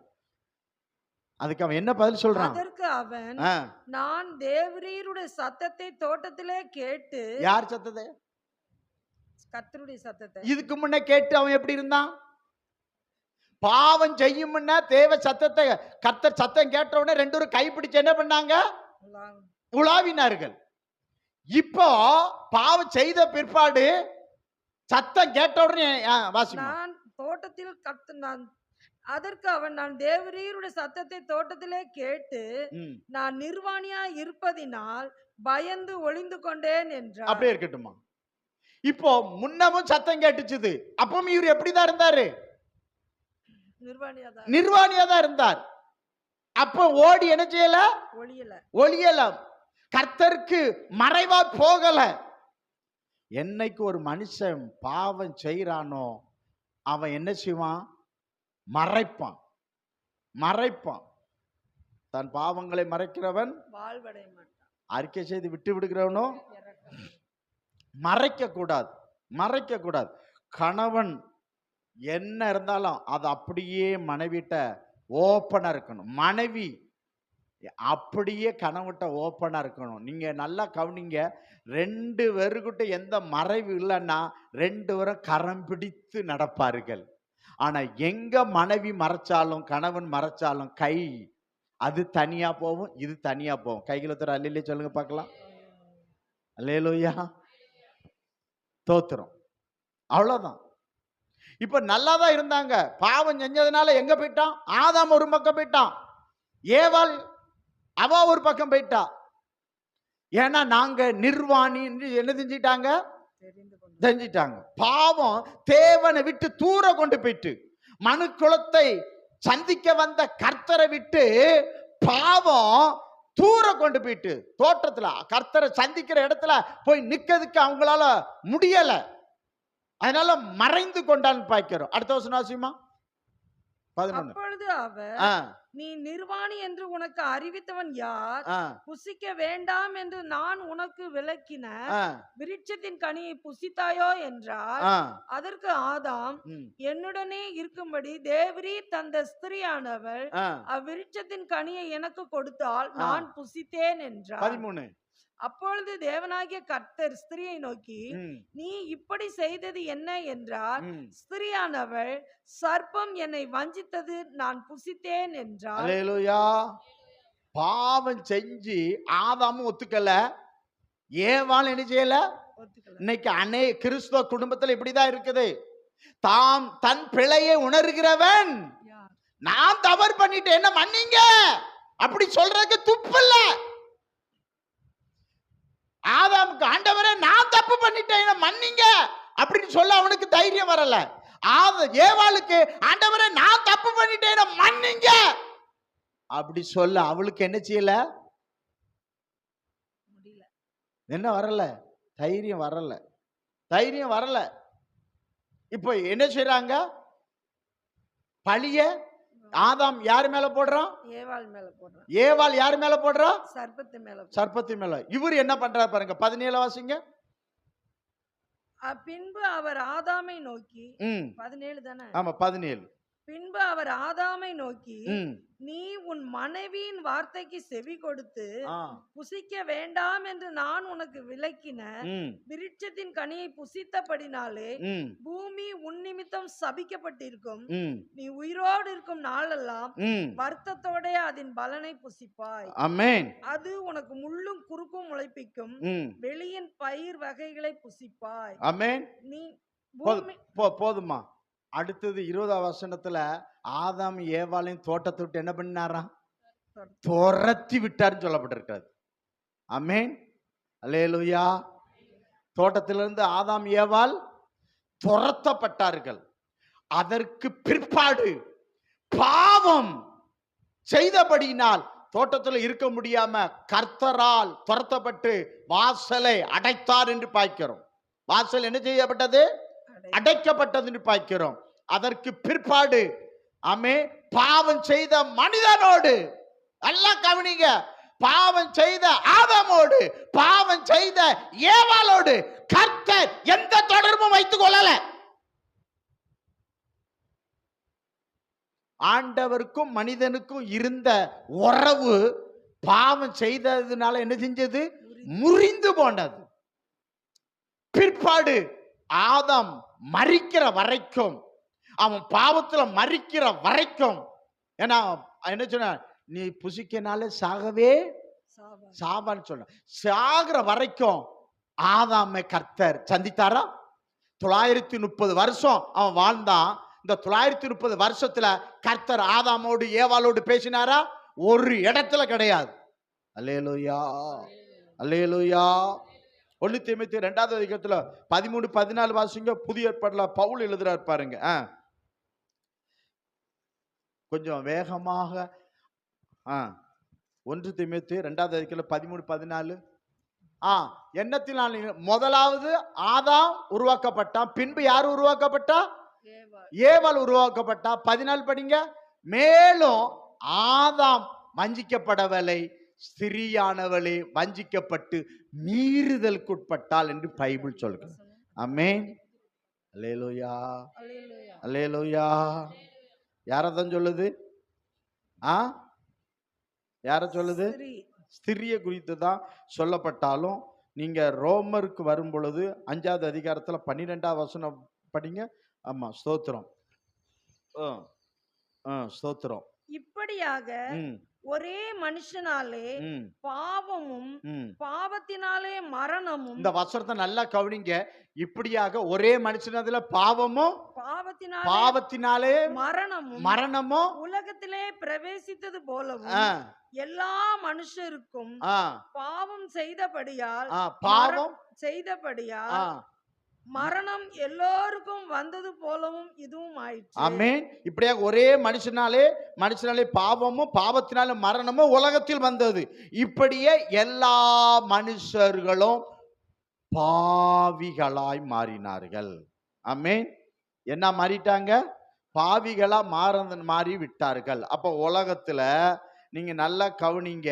அதுக்கு அவன் என்ன பதில் சொல்றான்? அதற்கு அவன், நான் தேவரீருடைய சத்தத்தை தோட்டத்திலே கேட்டு. யார் சத்தத்தை? கர்த்தருடைய சத்தத்தை. இதுக்கு முன்ன கேட்டு அவன் எப்படி இருந்தான்? பாவம் செய்யும் முன்ன தேவ சத்தத்தை, கர்த்தர் சத்தம் கேட்ட உடனே 2 பேரும் கைப்பிடிச்சு என்ன பண்ணாங்க? உலாவினார்கள். இப்போ பாவம் செய்த பிற்பாடு சத்தம் கேட்ட உடனே நான் தோட்டத்தில் அதற்கு அவன், நான் தேவரீருடைய சத்தத்தை தோட்டத்திலே கேட்டு நான் நிர்வாணியா இருப்பதினால் பயந்து ஒளிந்து கொண்டேன் என்றார். அப்படியே இருக்கட்டுமா? இப்போ முன்னமும் சத்தம் கேட்டுச்சுது, அப்பவும் இவர் எப்படிதான் இருந்தாரு? நிர்வாணியா தான் இருந்தார். அப்ப ஓடி என்ன செய்யல? ஒளியல. கர்த்தருக்கு மறைவா போகல. என்னைக்கு ஒரு மனுஷன் பாவம் செய்யறானோ அவன் என்ன செய்வான்? மறைப்பான். தன் பாவங்களை மறைக்கிறவன் வாழ்வடைய மாட்டான். அறிக்கை செய்து விட்டு விடுகிறவனோ மறைக்க கூடாது. கணவன் என்ன இருந்தாலும் அது அப்படியே மனைவிட்ட ஓப்பனா இருக்கணும். மனைவி அப்படியே கணவன்கிட்ட ஓப்பனா இருக்கணும். நீங்க நல்லா கவனிங்க, 2 பேருக்கிட்ட எந்த மறைவு இல்லைன்னா 2 பேரும் கரம் பிடித்து நடப்பார்கள். ஆனா எங்க மனைவி மறைச்சாலும் கணவன் மறைச்சாலும் கை அது தனியா போகும், இது தனியா போகும். கைகளை தர அல்லையே சொல்லுங்க பார்க்கலாம். அல்லேலூயா, தோத்திரம். அவ்வளவுதான். இப்ப நல்லா தான் இருந்தாங்க. பாவம் செஞ்சதுனால எங்க போயிட்டான்? ஆதாம் ஒரு பக்கம் போயிட்டான், ஏவாள் அவ ஒரு பக்கம் போயிட்டா. ஏன்னா நாங்க நிர்வாணி என்ன செஞ்சிட்டாங்க, தெரிஞ்சிட்டாங்க. பாவம் தேவனை விட்டு தூர கொண்டு போயிட்டு, மனு குலத்தை சந்திக்க வந்த கர்த்தரை விட்டு பாவம் தூர கொண்டு போயிட்டு, தோட்டத்துல கர்த்தரை சந்திக்கிற இடத்துல போய் நிக்கிறதுக்கு அவங்களால முடியல. அதனால மறைந்து கொண்டான்னு பார்க்கிறோம். அடுத்த வசனம் வாசிமா 11. அப்பொழுது அவர், நீ நிர்வாணி என்று உனக்கு அறிவித்தவன் யார்? புசிக்க வேண்டாம் என்று நான் உனக்கு விலக்கின விருட்சத்தின் கனியை புசித்தாயோ என்றார். அதற்கு ஆதாம், என்னுடனே இருக்கும்படி தேவரீர் தந்த ஸ்திரியானவள் அவ்விருட்சத்தின் கனியை எனக்கு கொடுத்தால் நான் புசித்தேன் என்றார். 13. அப்பொழுது தேவனாகிய கர்த்தர் ஸ்திரியை நோக்கி, நீ இப்படி செய்தது என்ன என்றார். ஸ்திரியானவள், சர்ப்பம் என்னை வஞ்சித்தது, நான் புசித்தேன் என்றார். அல்லேலூயா. பாவம் செஞ்சு ஆதாமும் ஒத்துக்கல, ஏவாள் என்ன செய்யல. இன்னைக்கு கிறிஸ்துவ குடும்பத்தில் இப்படிதான் இருக்குது. தாம் தன் பிழையை உணர்கிறவன், நான் தவறு பண்ணிட்டேன் என்ன மன்னிங்க அப்படி சொல்றதுக்கு துப்பில்ல. ஆதாமுக்கு ஆண்டவரே நான் தப்பு பண்ணிட்டேன் மன்னிங்க அப்படின்னு சொல்ல அவனுக்கு தைரியம் வரல. ஏவாளுக்கு ஆண்டவரே நான் தப்பு பண்ணிட்டேன் மன்னிங்க அப்படி சொல்ல அவளுக்கு என்ன செய்யல, என்ன வரல, தைரியம் வரல, தைரியம் வரல. இப்ப என்ன செய்யறாங்க, பழிய ஆதாம் யார் மேல போடுறான், ஏவாள் மேல போடுறான். ஏவாள் யார் மேல போடுறா, சர்ப்பத்து மேல. இவர் என்ன பண்றாரு பாருங்க, 17 வாசிங்க. பின்பு அவர் ஆதாமை நோக்கி, 17 தானே? ஆமா 17. பின்பு அவர் ஆதாமை நோக்கி, நீ உன் மனைவியின் வார்த்தைக்கு செவி கொடுத்து புசிக்க வேண்டாம் என்று நான் உனக்கு விலக்கின விருட்சத்தின் கனியை புசித்தபடினாலே பூமி உன் நிமித்தம் சபிக்கப்பட்டிருக்கும். நீ உயிரோடு இருக்கும் நாளெல்லாம் வருத்தத்தோட அதன் பலனை புசிப்பாய். ஆமென். அது உனக்கு முள்ளும் குறுக்கும் முளைப்பிக்கும் வெளியின் பயிர் வகைகளை புசிப்பாய். ஆமென். நீ போதுமா. அடுத்தது 20ஆம் வசனத்துல ஆதாம் ஏவாளையும் தோட்டத்தை விட்டு என்ன பண்ணாராம், துரத்தி விட்டாருன்னு சொல்லப்பட்டிருக்காது. ஆமென். அல்லேலூயா. தோட்டத்திலிருந்து ஆதாம் ஏவாள் துரத்தப்பட்டார்கள். அதற்கு பிற்பாடு பாவம் செய்தபடியினால் தோட்டத்தில் இருக்க முடியாம கர்த்தரால் துரத்தப்பட்டு வாசலை அடைத்தார் என்று பார்க்கிறோம். வாசல் என்ன செய்யப்பட்டது, அடைக்கப்பட்டது என்று பார்க்கிறோம். அதற்கு பிற்பாடு ஆமே பாவம் செய்த மனிதனோடு, நல்லா கவனிங்க, பாவம் செய்த ஆதாமோடு பாவம் செய்த ஏவாளோடு கர்த்தர் எந்த தொடர்பும் வைத்துக் கொள்ளல. ஆண்டவருக்கும் மனிதனுக்கும் இருந்த உறவு பாவம் செய்ததுனால என்ன செஞ்சது, முறிந்து போனது. பிற்பாடு ஆதாம் மரிக்கிற வரைக்கும், அவன் பாவத்துல மரிக்கிற வரைக்கும், ஏன்னா என்ன சொன்ன, நீ புசிக்கனால சாகவே சாவான்னு சொன்ன, சாகிற வரைக்கும் ஆதாமை கர்த்தர் சந்தித்தாரா. 930 வருஷம் அவன் வாழ்ந்தான். இந்த 930 வருஷத்துல கர்த்தர் ஆதாமோடு ஏவாளோடு பேசினாரா? ஒரு இடத்துல கிடையாது. அல்லேலூயா, அல்லேலூயா. 1 தீமோத்தேயு 2ஆம் அதிகாரத்துல 13-14 வாசிங்க. புதிய ஏற்பாட்டுல பவுல் எழுதுறாரு பாருங்க. கொஞ்சம் வேகமாக. 1 தீமோத்தேயு 2ஆம் அதிகாரத்துல 13-14. எண்ணத்தினால் முதலாவது ஆதாம் உருவாக்கப்பட்டான், பின்பு யார் உருவாக்கப்பட்டா, ஏவாள் உருவாக்கப்பட்டா. 14 படிங்க. மேலும் ஆதாம் வஞ்சிக்கப்படவில்லை, ஸ்திரியானவளே வஞ்சிக்கப்பட்டு மீறுதலுக்குட்பட்டாள் என்று பைபிள் சொல்லுங்க. ஆமென். அல்லேலூயா, அல்லேலூயா. யாரதான் சொல்லுது, யார சொல்லுது, ஸ்திரிய குறித்து தான் சொல்லப்பட்டாலும் நீங்க ரோமருக்கு வரும் பொழுது 5ஆவது அதிகாரத்துல 12ஆம் வசனம் படிங்க. ஆமா, ஸ்தோத்திரம், ஸ்தோத்திரம். இப்படியாக ஒரே மனுஷனாலே ம், பாவமும் ம். பாவத்தினாலே மரணமும் இந்த வசனத்தை நல்லா கவனிங்க. இப்படியாக ஒரே மனுஷனதுல பாவமும் பாவத்தினாலே பாவத்தினாலே மரணமும் மரணமும் உலகத்திலே பிரவேசித்தது ஆ, போலவும் எல்லா மனுஷருக்கும் ஆ, பாவம் செய்தபடியால் ஆ, பாவம் செய்தபடியால் ஆ. மரணம் எல்லோருக்கும் வந்தது போலவும் இதுவும் ஆயிற்று. ஆமென். இப்படியாக ஒரே மனுஷனாலே பாவமும் பாவத்தினாலே மரணமும் உலகத்தில் வந்தது. இப்படியே எல்லா மனுஷர்களும் பாவிகளாய் மாறினார்கள். ஆமென். என்ன மாறிட்டாங்க? பாவிகளா மாறி விட்டார்கள். அப்போ உலகத்துல நீங்க நல்லா கவனிங்க.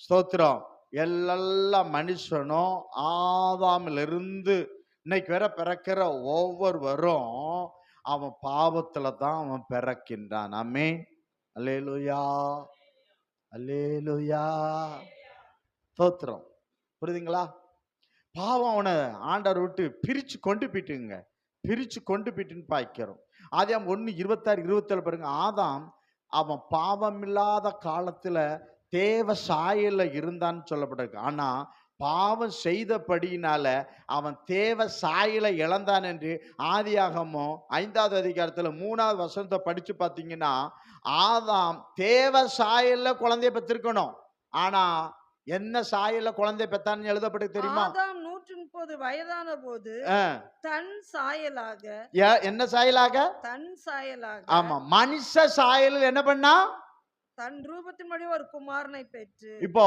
ஸ்தோத்திரம். எல்லா மனுஷனும் ஆதாமிலிருந்து இன்னைக்கு வரை பிறக்கிற ஒவ்வொருவரும் அவன் பாவத்துல தான் அவன் பிறக்கின்றான். ஆமென். அல்லேலூயா, அல்லேலூயா. ஸ்தோத்திரம். புரியுதுங்களா? பாவம் அவனை ஆண்டவர் விட்டு பிரிச்சு கொண்டு போயிட்டுன்னு பாய்க்கிறோம். ஆதாம் 1:26-27 பாருங்க. ஆதாம் அவன் பாவம் இல்லாத காலத்துல தேவ சாயல்ல இருந்தான்னு சொல்லப்பட்டிருக்கு. ஆனா பாவம் செய்தபடியினால அவன் தேவ சாயலை இழந்தான் என்று ஆதியாகமம் 5வது அதிகாரத்துல 3வது வசனத்தை படிச்சு பார்த்தீங்கன்னா, ஆதாம் தேவ சாயல்ல குழந்தைய பெற்றிருக்கணும். ஆனா என்ன சாயல்ல குழந்தை பெத்தான்னு எழுதப்பட்டு தெரியுமா? ஆதாம் 130 வயதான போது தன் சாயலாக என்ன சாயலாக? தன் சாயலாக ஆமா, மனுஷ சாயலில் என்ன பண்ணா? தன் ரூபத்தின்படி ஒரு குமாரனை பெற்று. இப்போ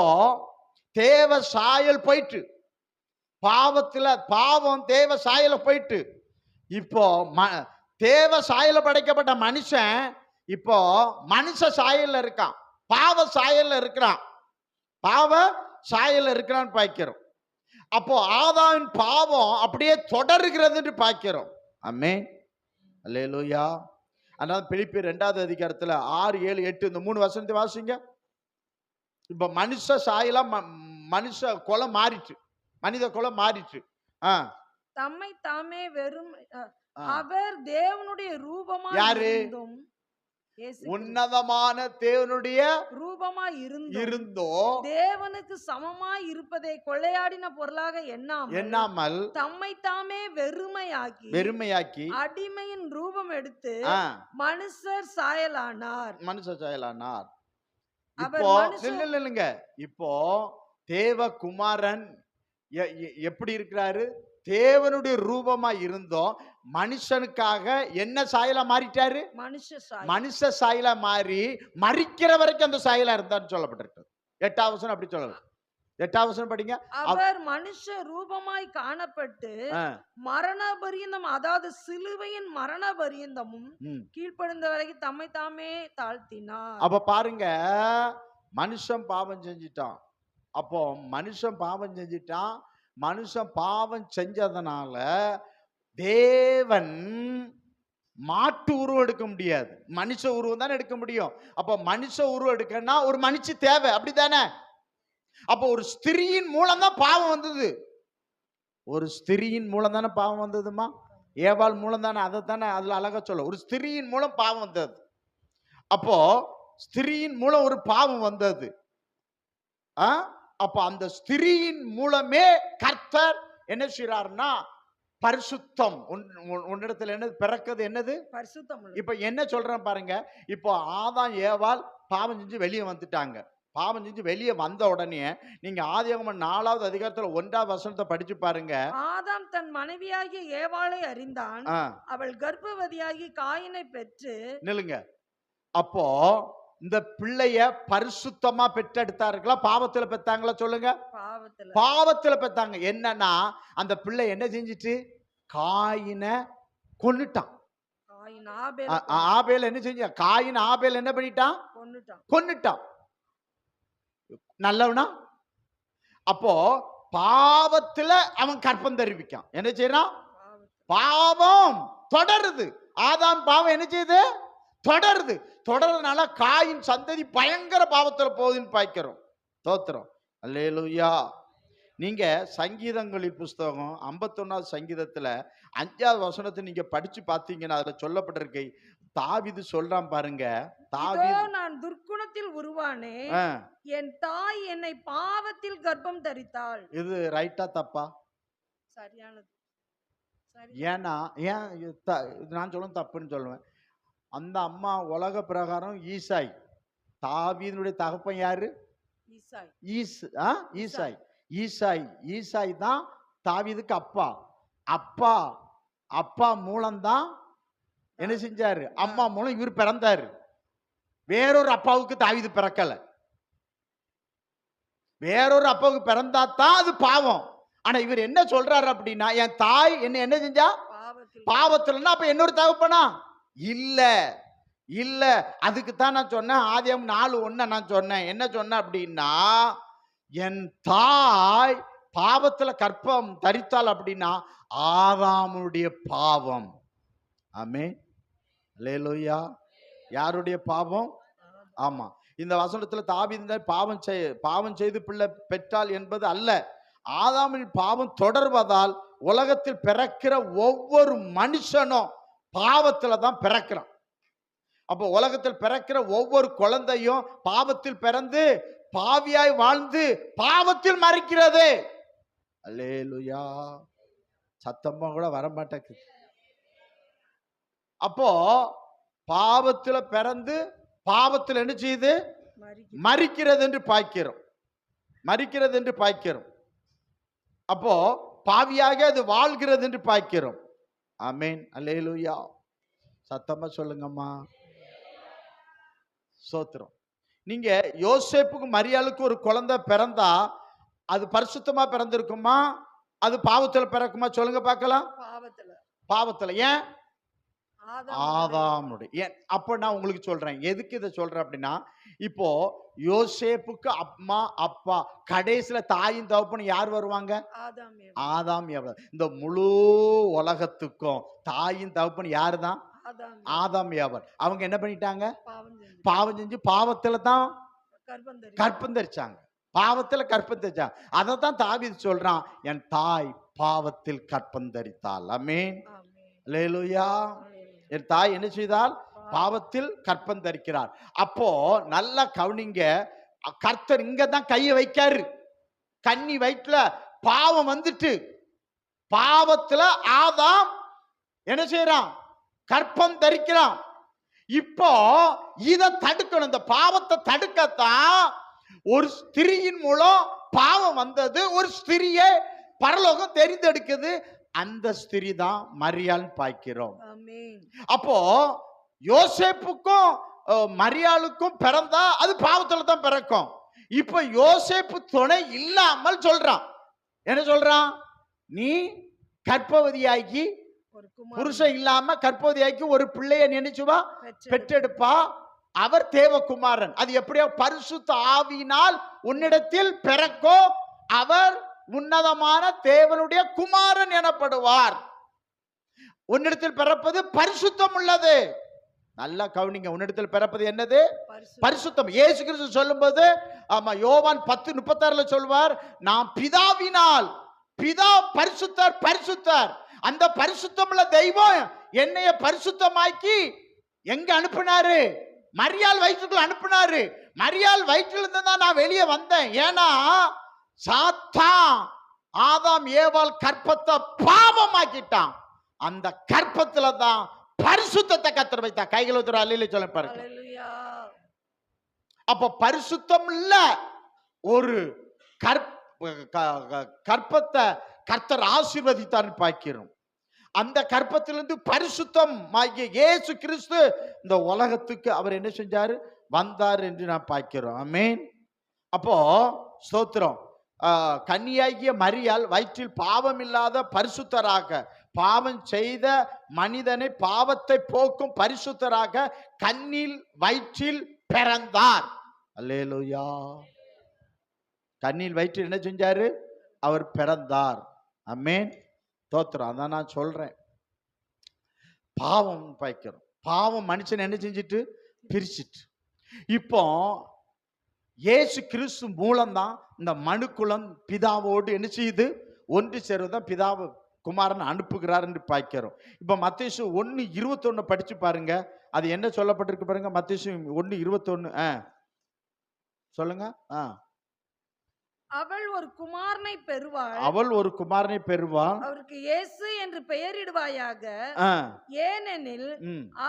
தேவ சாயல் போயிட்டு பாவம் தேவ சாயல போயிட்டு இப்போ தேவ சாயல படைக்கப்பட்ட மனுஷன் இப்போ மனுஷ சாயல்ல இருக்கான், பாவ சாயல்ல இருக்கிறான், பார்க்கிறோம். அப்போ ஆதாமின் பாவம் அப்படியே தொடர்கிறது பார்க்கிறோம். ஆமென். அல்லேலூயா. அதனால பிலிப்பியர் 2வது அதிகாரத்துல 6, 7, 8 இந்த 3 வசனத்தை வாசிங்க. இப்ப மனுஷ சாயலா மனுஷ குலம் மாறிட்டு, மனித குலம் மாறிட்டு. தம்மை தாமே வெறும் அவர் தேவனுடைய ரூபமாய் யாரு? இருந்தும் உன்னதமான தேவனுடைய ரூபமாய் இருந்தோ தேவனுக்கு சமமாய் இருப்பதை கொள்ளையாடின பொருளாக எண்ணாமல் தம்மை தாமே வெறுமையாக்கி அடிமையின் ரூபம் எடுத்து மனுஷர் சாயலானார். இப்போ இல்லைங்க, இப்போ தேவகுமாரன் எப்படி இருக்கிறாரு? தேவனுடைய ரூபமா இருந்தோம், மனுஷனுக்காக என்ன சாயலா மாறிட்டாரு? மனுஷ சாயலா மாறி மரிக்கிற வரைக்கும் அந்த சாயலா இருந்தான்னு சொல்லப்பட்டிருக்கு. 8வது வசனம் அப்படி சொல்லலாம். 8வது வசனம் படிங்க. அவர் மனுஷ ரூபமாய் காணப்பட்டு மரண பரியந்தம், அதாவது சிலுவையின் மரண பரியந்தமும் கீழ்ப்படிந்த வரைக்கும் தம்மை தாமே தாழ்த்தினார். அப்ப பாருங்க, மனுஷன் பாவம் செஞ்சிட்டான். அப்போ மனுஷன் பாவம் செஞ்சதுனால தேவன் மாட்டு உருவம் எடுக்க முடியாது, மனுஷ உருவம் தானே எடுக்க முடியும். அப்ப மனுஷ உருவம் எடுக்கன்னா ஒரு மனுஷ தேவை, அப்படித்தானே? அப்போ ஒரு ஸ்திரீயின் மூலம் தான் பாவம் வந்தது. ஒரு ஸ்திரீயின் மூலம் தானே பாவம் வந்ததுமா? ஏவாள் மூலம் தானே? அதை தானே அதுல அழகா சொல்ல, ஒரு ஸ்திரீயின் மூலம் பாவம் வந்தது. அப்போ ஸ்திரீயின் மூலம் ஒரு பாவம் வந்தது. அப்ப அந்த ஸ்திரீயின் மூலமே கர்த்தர் என்ன செய்றார்னா பரிசுத்தம் உன்னிடத்துல என்னது பிறக்குது? என்னது? பரிசுத்தம். இப்ப என்ன சொல்றேன் பாருங்க. இப்போ ஆதாம் ஏவாள் பாவம் செஞ்சு வெளியே வந்துட்டாங்க. பாவம் செஞ்சு வெளியே வந்த உடனே நீங்க ஆதியாகமம் 4வது அதிகாரத்துல 1வது வசனத்தை படிச்சு பாருங்க. ஆதாம் தன் மனைவியாகிய ஏவாளை அறிந்தான், அவள் கர்ப்பவதியாகி காயினை பெற்று. நில்லுங்க. அப்போ இந்த பிள்ளைய பரிசுத்தமா பெற்றெடுத்தார்களா, பாவத்துல பெத்தாங்களா? சொல்லுங்க. பாவத்துல பெத்தாங்க. என்னன்னா அந்த பிள்ளை என்ன செஞ்சிட்டு? காயினை கொன்னுட்டான். ஆபேல் என்ன செஞ்ச? காயின் ஆபேல் என்ன பண்ணிட்டான்? கொன்னுட்டான். நல்லவனா? அப்போ பாவத்துல அவன் கற்பம் தெரிவிக்கான். என்ன செய்யறான்? பாவம் தொடருது. ஆதாம் பாவம் என்ன செய்யுது? தொடர்றதுனால காயின் சந்ததி பயங்கர பாவத்துல போகுதுன்னு பார்க்கிறோம். ஸ்தோத்திரம். அல்லேலூயா. நீங்க சங்கீதங்களின் புஸ்தகம் 51வது சங்கீதத்துல 5வது வசனத்தை நீங்க படிச்சு பார்த்தீங்கன்னா அதுல சொல்லப்பட்டிருக்கு. தாவீது சொல்றான் பாருங்க. நான் உயரத்தில் உருவானே, ஆ, என் தாய் என்னை பாவத்தில் கர்ப்பம் தரித்தாள். இது ரைட்டா தப்பா? சரியானது. சரி. ஏன்னா ஏன் இது நான் சொல்லுவேன் தப்புன்னு சொல்லுவேன். அந்த அம்மா உலக பிரகாரம் ஈசாய். தாவீதுடைய தகப்பன் யாரு? ஈசாய். ஈசாய். ஈசாய் ஈசாய் தான் தாவீதுக்கு அப்பா. அப்பா அப்பா மூலம்தான் என்ன செஞ்சாரு? அம்மா மூலம் இவர் பிறந்தாரு. வேறொரு அப்பாவுக்கு தாவீது பிறக்கல. வேறொரு அப்பாவுக்கு பிறந்தா தான் அது பாவம். ஆனா இவர் என்ன சொல்றாரு அப்படின்னா, என் தாய் என்ன செஞ்சா பாவத்துலன்னா அப்ப இன்னொரு தகப்பனா இல்ல இல்ல. அதுக்கு தான் நான் சொன்னேன், ஆதியாகமம் 4:1 நான் சொன்னேன். என்ன சொன்னேன் அப்படின்னா, என் தாய் பாவத்துல கர்ப்பம் தரித்தாள் அப்படின்னா ஆதாமுடைய பாவம். ஆமென். அல்லேலூயா. யாருடைய பாவம்? ஆமா. இந்த வசனத்துல தாவீது பாவம் செய்து பிள்ளை பெற்றாள் என்பது அல்ல. ஆதாமின் பாவம் தொடர்வதால் உலகத்தில் பிறக்கிற ஒவ்வொரு மனுஷனும் பாவத்துல தான் பிறக்கிறான். அப்போ உலகத்தில் பிறக்கிற ஒவ்வொரு குழந்தையும் பாவத்தில் பிறந்து பாவியாய் வாழ்ந்து பாவத்தில் மறிக்கிறது. அல்லேலூயா. சத்தமா கூட வரமாட்டேங்குது. அப்போ பாவத்துல பிறந்து பாவத்தில் என்ன செய்யுது? மறிக்கிறது என்று பார்க்கிறோம். மறிக்கிறது என்று பார்க்கிறோம். அப்போ பாவியாக அது வாழ்கிறது என்று பார்க்கிறோம். ஆமென். அல்லேலூயா. சத்தமா சொல்லுங்கம்மா. சோத்திரம். நீங்க யோசேப்புக்கு மரியாளுக்கு ஒரு குழந்தை பிறந்தா அது பரிசுத்தமா பிறந்திருக்குமா? அது பாவத்துல பிறக்குமா? சொல்லுங்க பார்க்கலாம். பாவத்துல. ஏன்? ஆதாமுடைய. ஏன்? அப்ப நான் உங்களுக்கு சொல்றேன், எதுக்கு இதை சொல்றேன் அப்படின்னா, இப்போ யோசேப்புக்கு அம்மா அப்பா, கடைசியில தாயும் தகப்பனும் யார் வருவாங்க? ஆதாம் ஏவாள். இந்த முழு உலகத்துக்கும் தாயும் தகப்பனும் யாரு தான்? ஆதாம் ஏவாள். அவங்க என்ன பண்ணிட்டாங்க? பாவம் செஞ்சு பாவத்துல தான் கர்ப்பம் தரிச்சாங்க. பாவத்துல கர்ப்பம் தரிச்சாங்க. அதை தான் தாவீது சொல்றான், என் தாய் பாவத்தில் கர்ப்பம் தரித்தாள். ஆமென். அல்லேலூயா. என் தாய் என்ன செய்தால்? பாவத்தில் கர்ப்பம் தரிக்கிறார். அப்போ நல்லா கவனிங்க, கர்த்தர் இங்க தான் கையை வைக்காரு. கன்னி வயிற்றுல பாவம் வந்துட்டு பாவத்துல ஆதாம் என்ன செய்யறான்? கர்ப்பம் தரிக்கிறான். இப்போ இதை தடுக்கணும். இந்த பாவத்தை தடுக்கத்தான் ஒரு ஸ்திரியின் மூலம் பாவம் வந்தது. ஒரு ஸ்திரியை பரலோகம் தெரிந்தெடுக்குது. அந்த ஸ்திரி தான் மரியாள் பார்க்கிறோம். அப்போ யோசேப்புக்கும் மரியாளுக்கும் பிறந்தா அது பாவத்துல தான் பிறக்கும். இப்ப யோசேப்பு துணை இல்லாமல் சொல்றான். என்ன சொல்றான்? நீ கர்ப்பவதியாகி புருஷன் இல்லாம கர்ப்பவதியாக்கி ஒரு பிள்ளைய நினைச்சுவா பெற்றெடுப்பா. அவர் தேவகுமாரன். அது எப்படியோ பரிசுத்த ஆவியினால் உன்னிடத்தில் பிறக்கோ, அவர் உன்னதமான தேவனுடைய குமாரன் எனப்படுவார். உன்னிடத்தில் பிறப்பது பரிசுத்தம் உள்ளது. நல்லா கவனிங்க. உன்னிடத்தில் பிறப்பது என்னது? பரிசுத்தம். இயேசு கிறிஸ்து சொல்லும்போது, ஆமா, யோவான் 10:36 சொல்வார், நான் பிதாவினால், பிதா பரிசுத்தர் பரிசுத்தர். அந்த பரிசுத்தம் உள்ள தெய்வம் என்னைய பரிசுத்தமாக்கி எங்க அனுப்பினாரு? மரியாள் வயிற்றுக்குள்ள அனுப்பினாரு. மரியாள் வயிற்றில் இருந்து தான் நான் வெளியே வந்தேன். ஏன்னா சாத்தான் ஆதாம் ஏவாள் கற்பத்தை பாவமாக்கிட்டான். அந்த கற்பத்துல தான் பரிசுத்தத்தை கர்த்தர் வைத்தார். கைகளை ஒருத்தர் அல்லேலூயா சொல்ல பாருங்க. அப்ப பரிசுத்தம் இல்ல ஒரு கற்பத்தை கர்த்தர் ஆசீர்வதித்தார் பார்க்கிறோம். அந்த கற்பத்திலிருந்து பரிசுத்தம் ஆகிய இயேசு கிறிஸ்து இந்த உலகத்துக்கு அவர் என்ன செஞ்சாரு? வந்தார் என்று நான் பார்க்கிறோம். ஆமென். அப்போ ஸ்தோத்திரம். கன்னியாகிய மரியாள் வயிற்றில் பாவம் இல்லாத பரிசுத்தராக, பாவம் செய்த மனிதனை பாவத்தை போக்கும் பரிசுத்தராக கன்னில் வயிற்றில் பிறந்தார். அல்லேலூயா. கன்னில் வயிற்றில் என்ன செஞ்சாரு? அவர் பிறந்தார். ஆமென். தோத்திரம். அதான் நான் சொல்றேன், பாவம் பாய்க்கிறோம். பாவம் மனுஷன் என்ன செஞ்சிட்டு? பிரிச்சிட்டு. இப்போ இயேசு கிறிஸ்து மூலம்தான் இந்த மனுக்குலம் பிதாவோடு என்ன செய்யுது? ஒன்று சேருவதான் பிதாவு குமாரன் அனுப்புகிறார் என்று பார்க்கிறோம். இப்போ மத்தேயு 1:21 படிச்சு பாருங்க. அது என்ன சொல்லப்பட்டிருக்கு பாருங்க. மத்தேயு 1:21. சொல்லுங்க. அவள் ஒரு குமாரனை பெறுவாள். அவள் ஒரு குமாரனை பெறுவாள். அவருக்கு இயேசு என்று பெயரிடுவாயாக. ஏனெனில்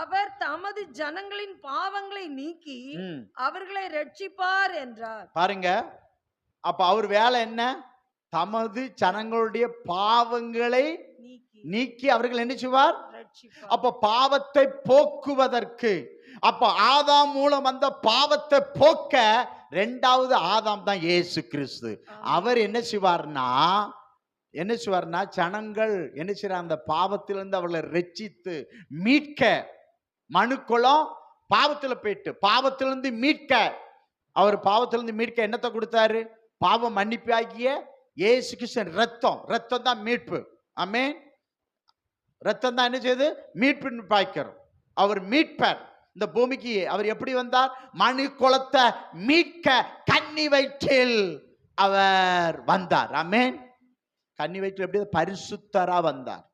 அவர் தமது ஜனங்களின் பாவங்களை நீக்கி அவர்களை ரட்சிப்பார் என்றார். பாருங்க, அப்ப அவர் வேலை என்ன? தமது ஜனங்களுடைய பாவங்களை நீக்கி அவர்கள் என்ன செய்வார்? அப்ப பாவத்தை போக்குவதற்கு, அப்ப ஆதாம் மூலம் வந்த பாவத்தை போக்க இரண்டாவது ஆதாம் தான் இயேசு கிறிஸ்து. அவர் என்ன செய்வார்னா ஜனங்கள் என்ன செய்யறாங்க? அந்த பாவத்திலிருந்து அவர்களை ரட்சித்து மீட்க, மனுக்குளம் பாவத்துல போயிட்டு பாவத்திலிருந்து மீட்க, அவர் பாவத்திலிருந்து மீட்க என்னத்தை கொடுத்தாரு? பாவம் மன்னிப்பு ஆகிய இயேசு கிறிஸ்து ரத்தம் தான் மீட்பு. ஆமென். ரத்தம் தான் என்ன செய்யுது? மீட்பு பாய்க்கிறோம். அவர் மீட்பர். இந்த பூமிக்கு அவர் எப்படி வந்தார்? மனு குலத்தை மீட்க கன்னி வயிற்றில் அவர் வந்தார். ஆமென். கன்னி வயிற்றில் எப்படி? பரிசுத்தரா வந்தார்,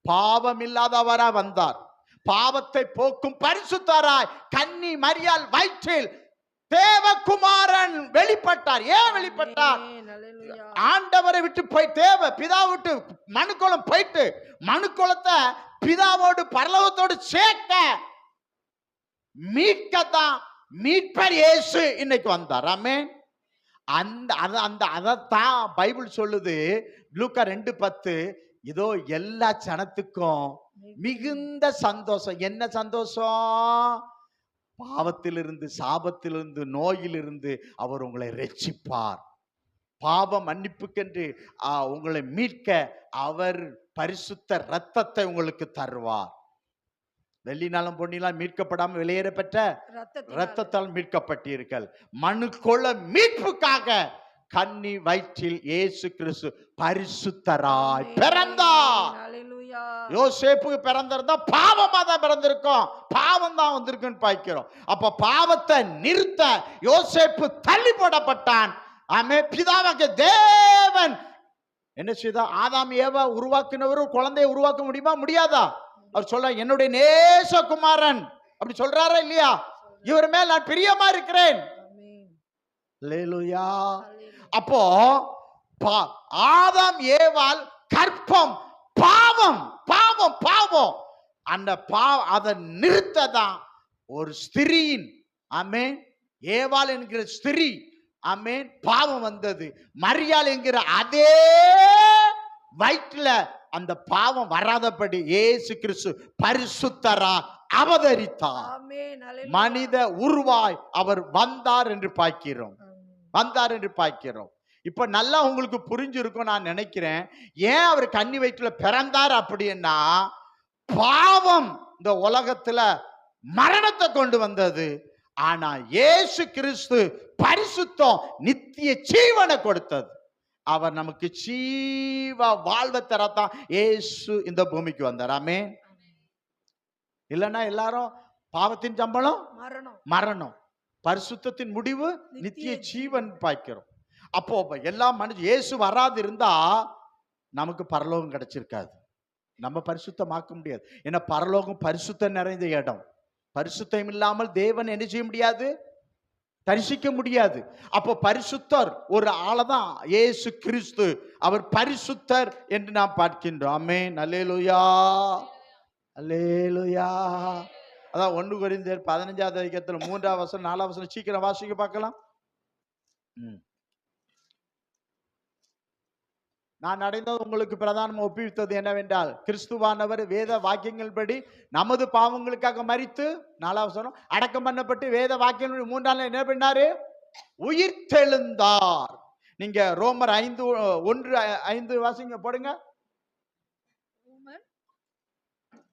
பாவம் இல்லாதவரா வந்தார், பாவத்தை போக்கும் பரிசுத்தராய் கன்னி மரியாள் வயிற்றில் தேவகுமாரன் வெளிப்பட்டார். ஏன் வெளிப்பட்டார்? ஆண்டவரை விட்டு போய் பிதா விட்டு மனுக்குளம் போயிட்டு மனுக்குளத்தை பிதாவோடு பரலோகத்தோடு சேர்க்க மீட்கத்தான் மீட்பர் இயேசு இன்னைக்கு வந்தார். ஆமென். அதத்தான் பைபிள் சொல்லுது. லூக்கா 2:10, இதோ எல்லா ஜனத்துக்கும் மிகுந்த சந்தோஷம். என்ன சந்தோஷம்? பாவத்திலிருந்து, சாபத்திலிருந்து, நோயிலிருந்து அவர் உங்களை ரட்சிப்பார். பாவ மன்னிப்புக்கென்று உங்களை மீட்க அவர் பரிசுத்த இரத்தத்தை உங்களுக்கு தருவார். வெள்ளினாலும் பொன்னினாலும் மீட்கப்படாமல் வெளியேற பெற்ற இரத்தத்தால் மீட்கப்பட்டீர்கள். மனுக்குள மீட்புக்காக கன்னி வயிற்றில் இயேசு கிறிஸ்து பரிசுத்தராய் பிறந்தார். யோசேப்புக்கு பிறந்திருந்தா பாவமா தான் பிறந்திருக்கும், பாவம் தான் வந்திருக்குன்னு பாய்க்கிறோம். அப்ப பாவத்தை நிறுத்த யோசேப்பு தள்ளி போடப்பட்டான். ஆமே. பிதாவாகிய தேவன் என்ன செய்தா? ஆதாம் ஏவா உருவாக்கினவரும் குழந்தையை உருவாக்க முடியுமா? முடியாதா? அவர் சொல்ற என்னுடைய நேசகுமாரன் அப்படி சொல்றாரா இல்லையா? இவர் மேல் நான் பிரியமா இருக்கிறேன். அல்லேலூயா. அப்போ ஆதாம் ஏவாள் கற்பம் பாவம் பாவம் பாவம். அந்த அதை நிறுத்ததான் ஒரு ஸ்திரீயின், ஆமென், ஏவாள் என்கிற ஸ்திரீ, ஆமென், பாவம் வந்தது. மரியாள் என்கிற அதே வயிற்றுல அந்த பாவம் வராதபடி இயேசு கிறிஸ்து பரிசுத்தரா அவதரித்தார். மனித உருவாய் அவர் வந்தார் என்று பார்க்கிறோம். இப்ப நல்லா உங்களுக்கு புரிஞ்சிருக்கும் நான் நினைக்கிறேன். ஏன் அவர் கன்னி வயிற்றுல பிறந்தார் அப்படின்னா, பாவம் இந்த உலகத்துல மரணத்தை கொண்டு வந்தது. ஆனா இயேசு கிறிஸ்து பரிசுத்தம் நித்திய ஜீவனை கொடுத்தது. அவர் நமக்கு ஜீவ வாழ்வை தரத்தான் இயேசு இந்த பூமிக்கு வந்தார். ஆமென். இல்லைன்னா எல்லாரும் பாவத்தின் சம்பளம் மரணம், பரிசுத்தத்தின் முடிவு நித்திய ஜீவன் பாய்க்கிறோம். அப்போ எல்லா மனுஷன் இயேசு வராது இருந்தா நமக்கு பரலோகம் கிடைச்சிருக்காது, நம்ம பரிசுத்தமாக்க முடியாது. ஏன்னா பரலோகம் பரிசுத்தம் நிறைந்த இடம். பரிசுத்தம் இல்லாமல் தேவன் என்ன செய்ய முடியாது? தரிசிக்க முடியாது. அப்போ பரிசுத்தர் ஒரு ஆளதான் இயேசு கிறிஸ்து. அவர் பரிசுத்தர் என்று நாம் பார்க்கின்றோம். ஆமென். அல்லேலூயா, அல்லேலூயா. அதான் 1 கொரிந்தியர் 15வது அதிகாரத்தில் 3வது வசனம் 4வது வசனம் சீக்கிரம் வாசிக்க பார்க்கலாம். நான் அடைந்தது உங்களுக்கு பிரதானம் ஒப்புவித்தது என்னவென்றால், கிறிஸ்துவானவர் வேத வாக்கியங்கள் படி நமது பாவங்களுக்காக மரித்து 4வது வசனம் அடக்கம் பண்ணப்பட்டு வேத வாக்கியங்கள் 3வது என்ன பண்ணாரு? உயிர் தெழுந்தார். நீங்க ரோமர் 5:1-5 வாசிங்க போடுங்க.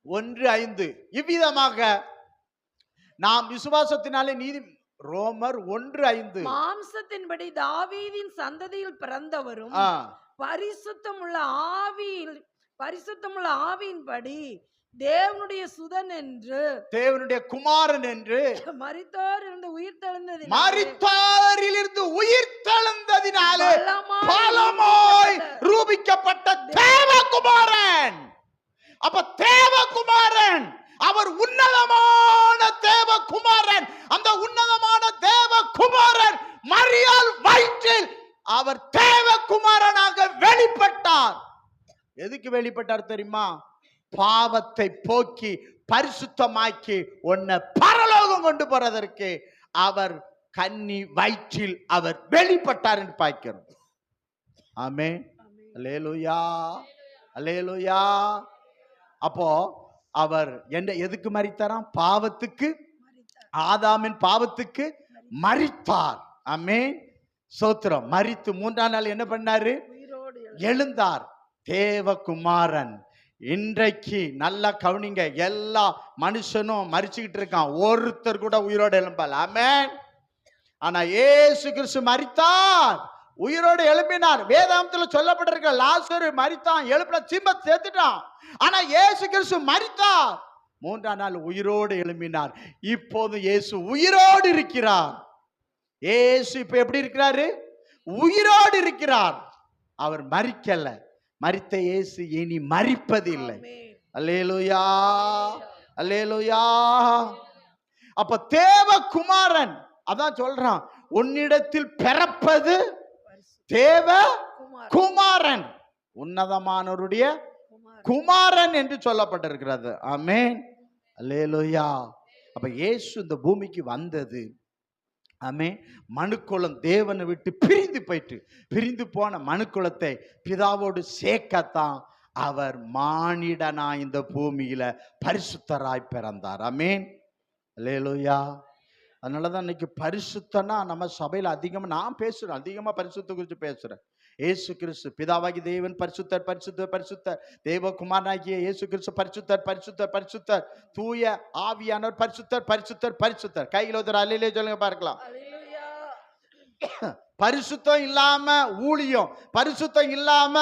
1:5 இவ்விதமாக நாம் விசுவாசத்தினாலே நீதி. ரோமர் 1:5 மாம்சத்தின்படி தாவீதின் சந்ததியில் பிறந்தவரும் பரிசுத்தமுள்ள ஆவியின்படி தேவனுடைய சுதன் என்று, தேவனுடைய குமாரன் என்று மரித்தோரிலிருந்து உயிர்த்தெழுந்ததினாலே பலமாய் ரூபிக்கப்பட்ட தேவகுமாரன். அப்ப தேவகுமாரன் அவர் உன்னதமான தேவகுமாரன். அந்த உன்னதமான தேவகுமாரன் மரியாள் வயிற்றில் அவர் தேவகுமாரனாக வெளிப்பட்டார். எதுக்கு வெளிப்பட்டார் தெரியுமா? பாவத்தை போக்கி பரிசுத்தமாக்கி உன்னை பரலோகம் கொண்டு போறதற்கு அவர் கன்னி வயிற்றில் அவர் வெளிப்பட்டார் என்று பார்க்கிறோம். ஆமென். அல்லேலூயா, அல்லேலூயா. அப்போ அவர் என்ன எதுக்கு மரித்தாராம்? பாவத்துக்கு, ஆதாமின் பாவத்துக்கு மரித்தார். ஆமென், சோத்திரம். மரித்து மூன்றாம் நாள் என்ன பண்ணாரு? எழுந்தார். தேவகுமாரன். இன்றைக்கு நல்லா கவனிங்க, எல்லா மனுஷனும் மரிச்சுக்கிட்டு இருக்கான், ஒருத்தர் கூட உயிரோடு எழும்பல. ஆமென். ஆனா இயேசு கிறிஸ்து மரித்தார், உயிரோடு எழுப்பினார். வேதாந்தத்துல சொல்லப்பட்டிருக்க லாசரு மரித்தான், எழுப்பின சீம சேர்த்துட்டான். ஆனா இயேசு கிறிஸ்து மரித்தார், மூன்றாம் நாள் உயிரோடு எழுப்பினார். இப்போது இயேசு உயிரோடு இருக்கிறார். இயேசு இப்ப எப்படி இருக்கிறாரு? உயிரோடு இருக்கிறார். அவர் மரிக்கல. மரித்த இயேசு இனி மரிப்பதில்லை. அல்லேலூயா, அல்லேலூயா. அப்ப தேவகுமாரன் அதான் சொல்றான், உன்னிடத்தில் பிறப்பது தேவ குமாரன், உன்னதமானவருடைய குமாரன் என்று சொல்லப்பட்டிருக்கிறது. ஆமென், அல்லேலூயா. அப்ப இயேசு இந்த பூமிக்கு வந்தது, ஆமென், மனுக்குலம் தேவனை விட்டு பிரிந்து போன மனுக்குலத்தை பிதாவோடு சேர்க்கத்தான் அவர் மானிடனா இந்த பூமியில பரிசுத்தராய் பிறந்தார். ஆமென், அல்லேலூயா. அதனாலதான் இன்னைக்கு பரிசுத்தனா நம்ம சபையில நான் பேசுறேன், அதிகமா பரிசுத்த குறித்து பேசுறேன். இயேசு கிறிஸ்து பிதாவாகி தேவன் பரிசுத்தர், பரிசுத்தர், பரிசுத்தர். தேவகுமாரனாகிய இயேசு கிறிஸ்து பரிசுத்தர், பரிசுத்தர், பரிசுத்தர். தூய ஆவியானவர் பரிசுத்தர், பரிசுத்தர், பரிசுத்தர். கையில் ஒரு அல்லேலூயா சொல்லுங்க பார்க்கலாம். பரிசுத்தம் இல்லாம ஊழியம், பரிசுத்தம் இல்லாம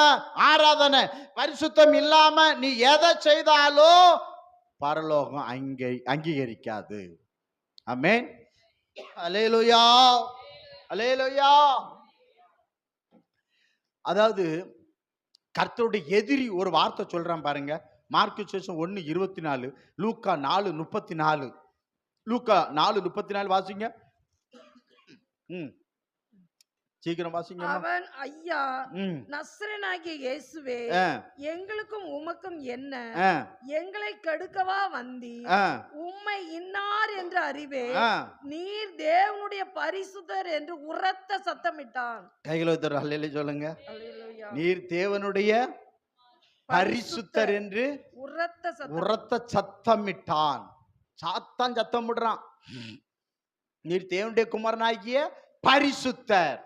ஆராதனை, பரிசுத்தம் இல்லாம நீ எதை செய்தாலும் பரலோகம் அங்கீகரிக்காது. ஆமென், அல்லேலூயா, அல்லேலூயா. அதாவது கர்த்தருடைய எதிரி ஒரு வார்த்தை சொல்றான் பாருங்க. மார்க்கு சுவிசேஷம் 1:24, லூக்கா 4:34. லூக்கா 4:34 வாசிங்க. சீக்கிரம் வாசிங்க. அவன், ஐயா, நசரேயனாகிய இயேசுவே, எங்களுக்கும் உமக்கும் என்ன? எங்களை கெடுக்கவா வந்தீர்? உம்மை இன்னார் என்று அறிவே, நீர் தேவனுடைய பரிசுத்தர் என்று உரத்த சத்தமிட்டான். கைகளை அல்லேலூயா சொல்லுங்க. நீர் தேவனுடைய பரிசுத்தர் என்று உரத்த சத்தமிட்டான். சாத்தான் சத்தம் விடுறான். நீர் தேவனுடைய குமாரனாகிய பரிசுத்தர்.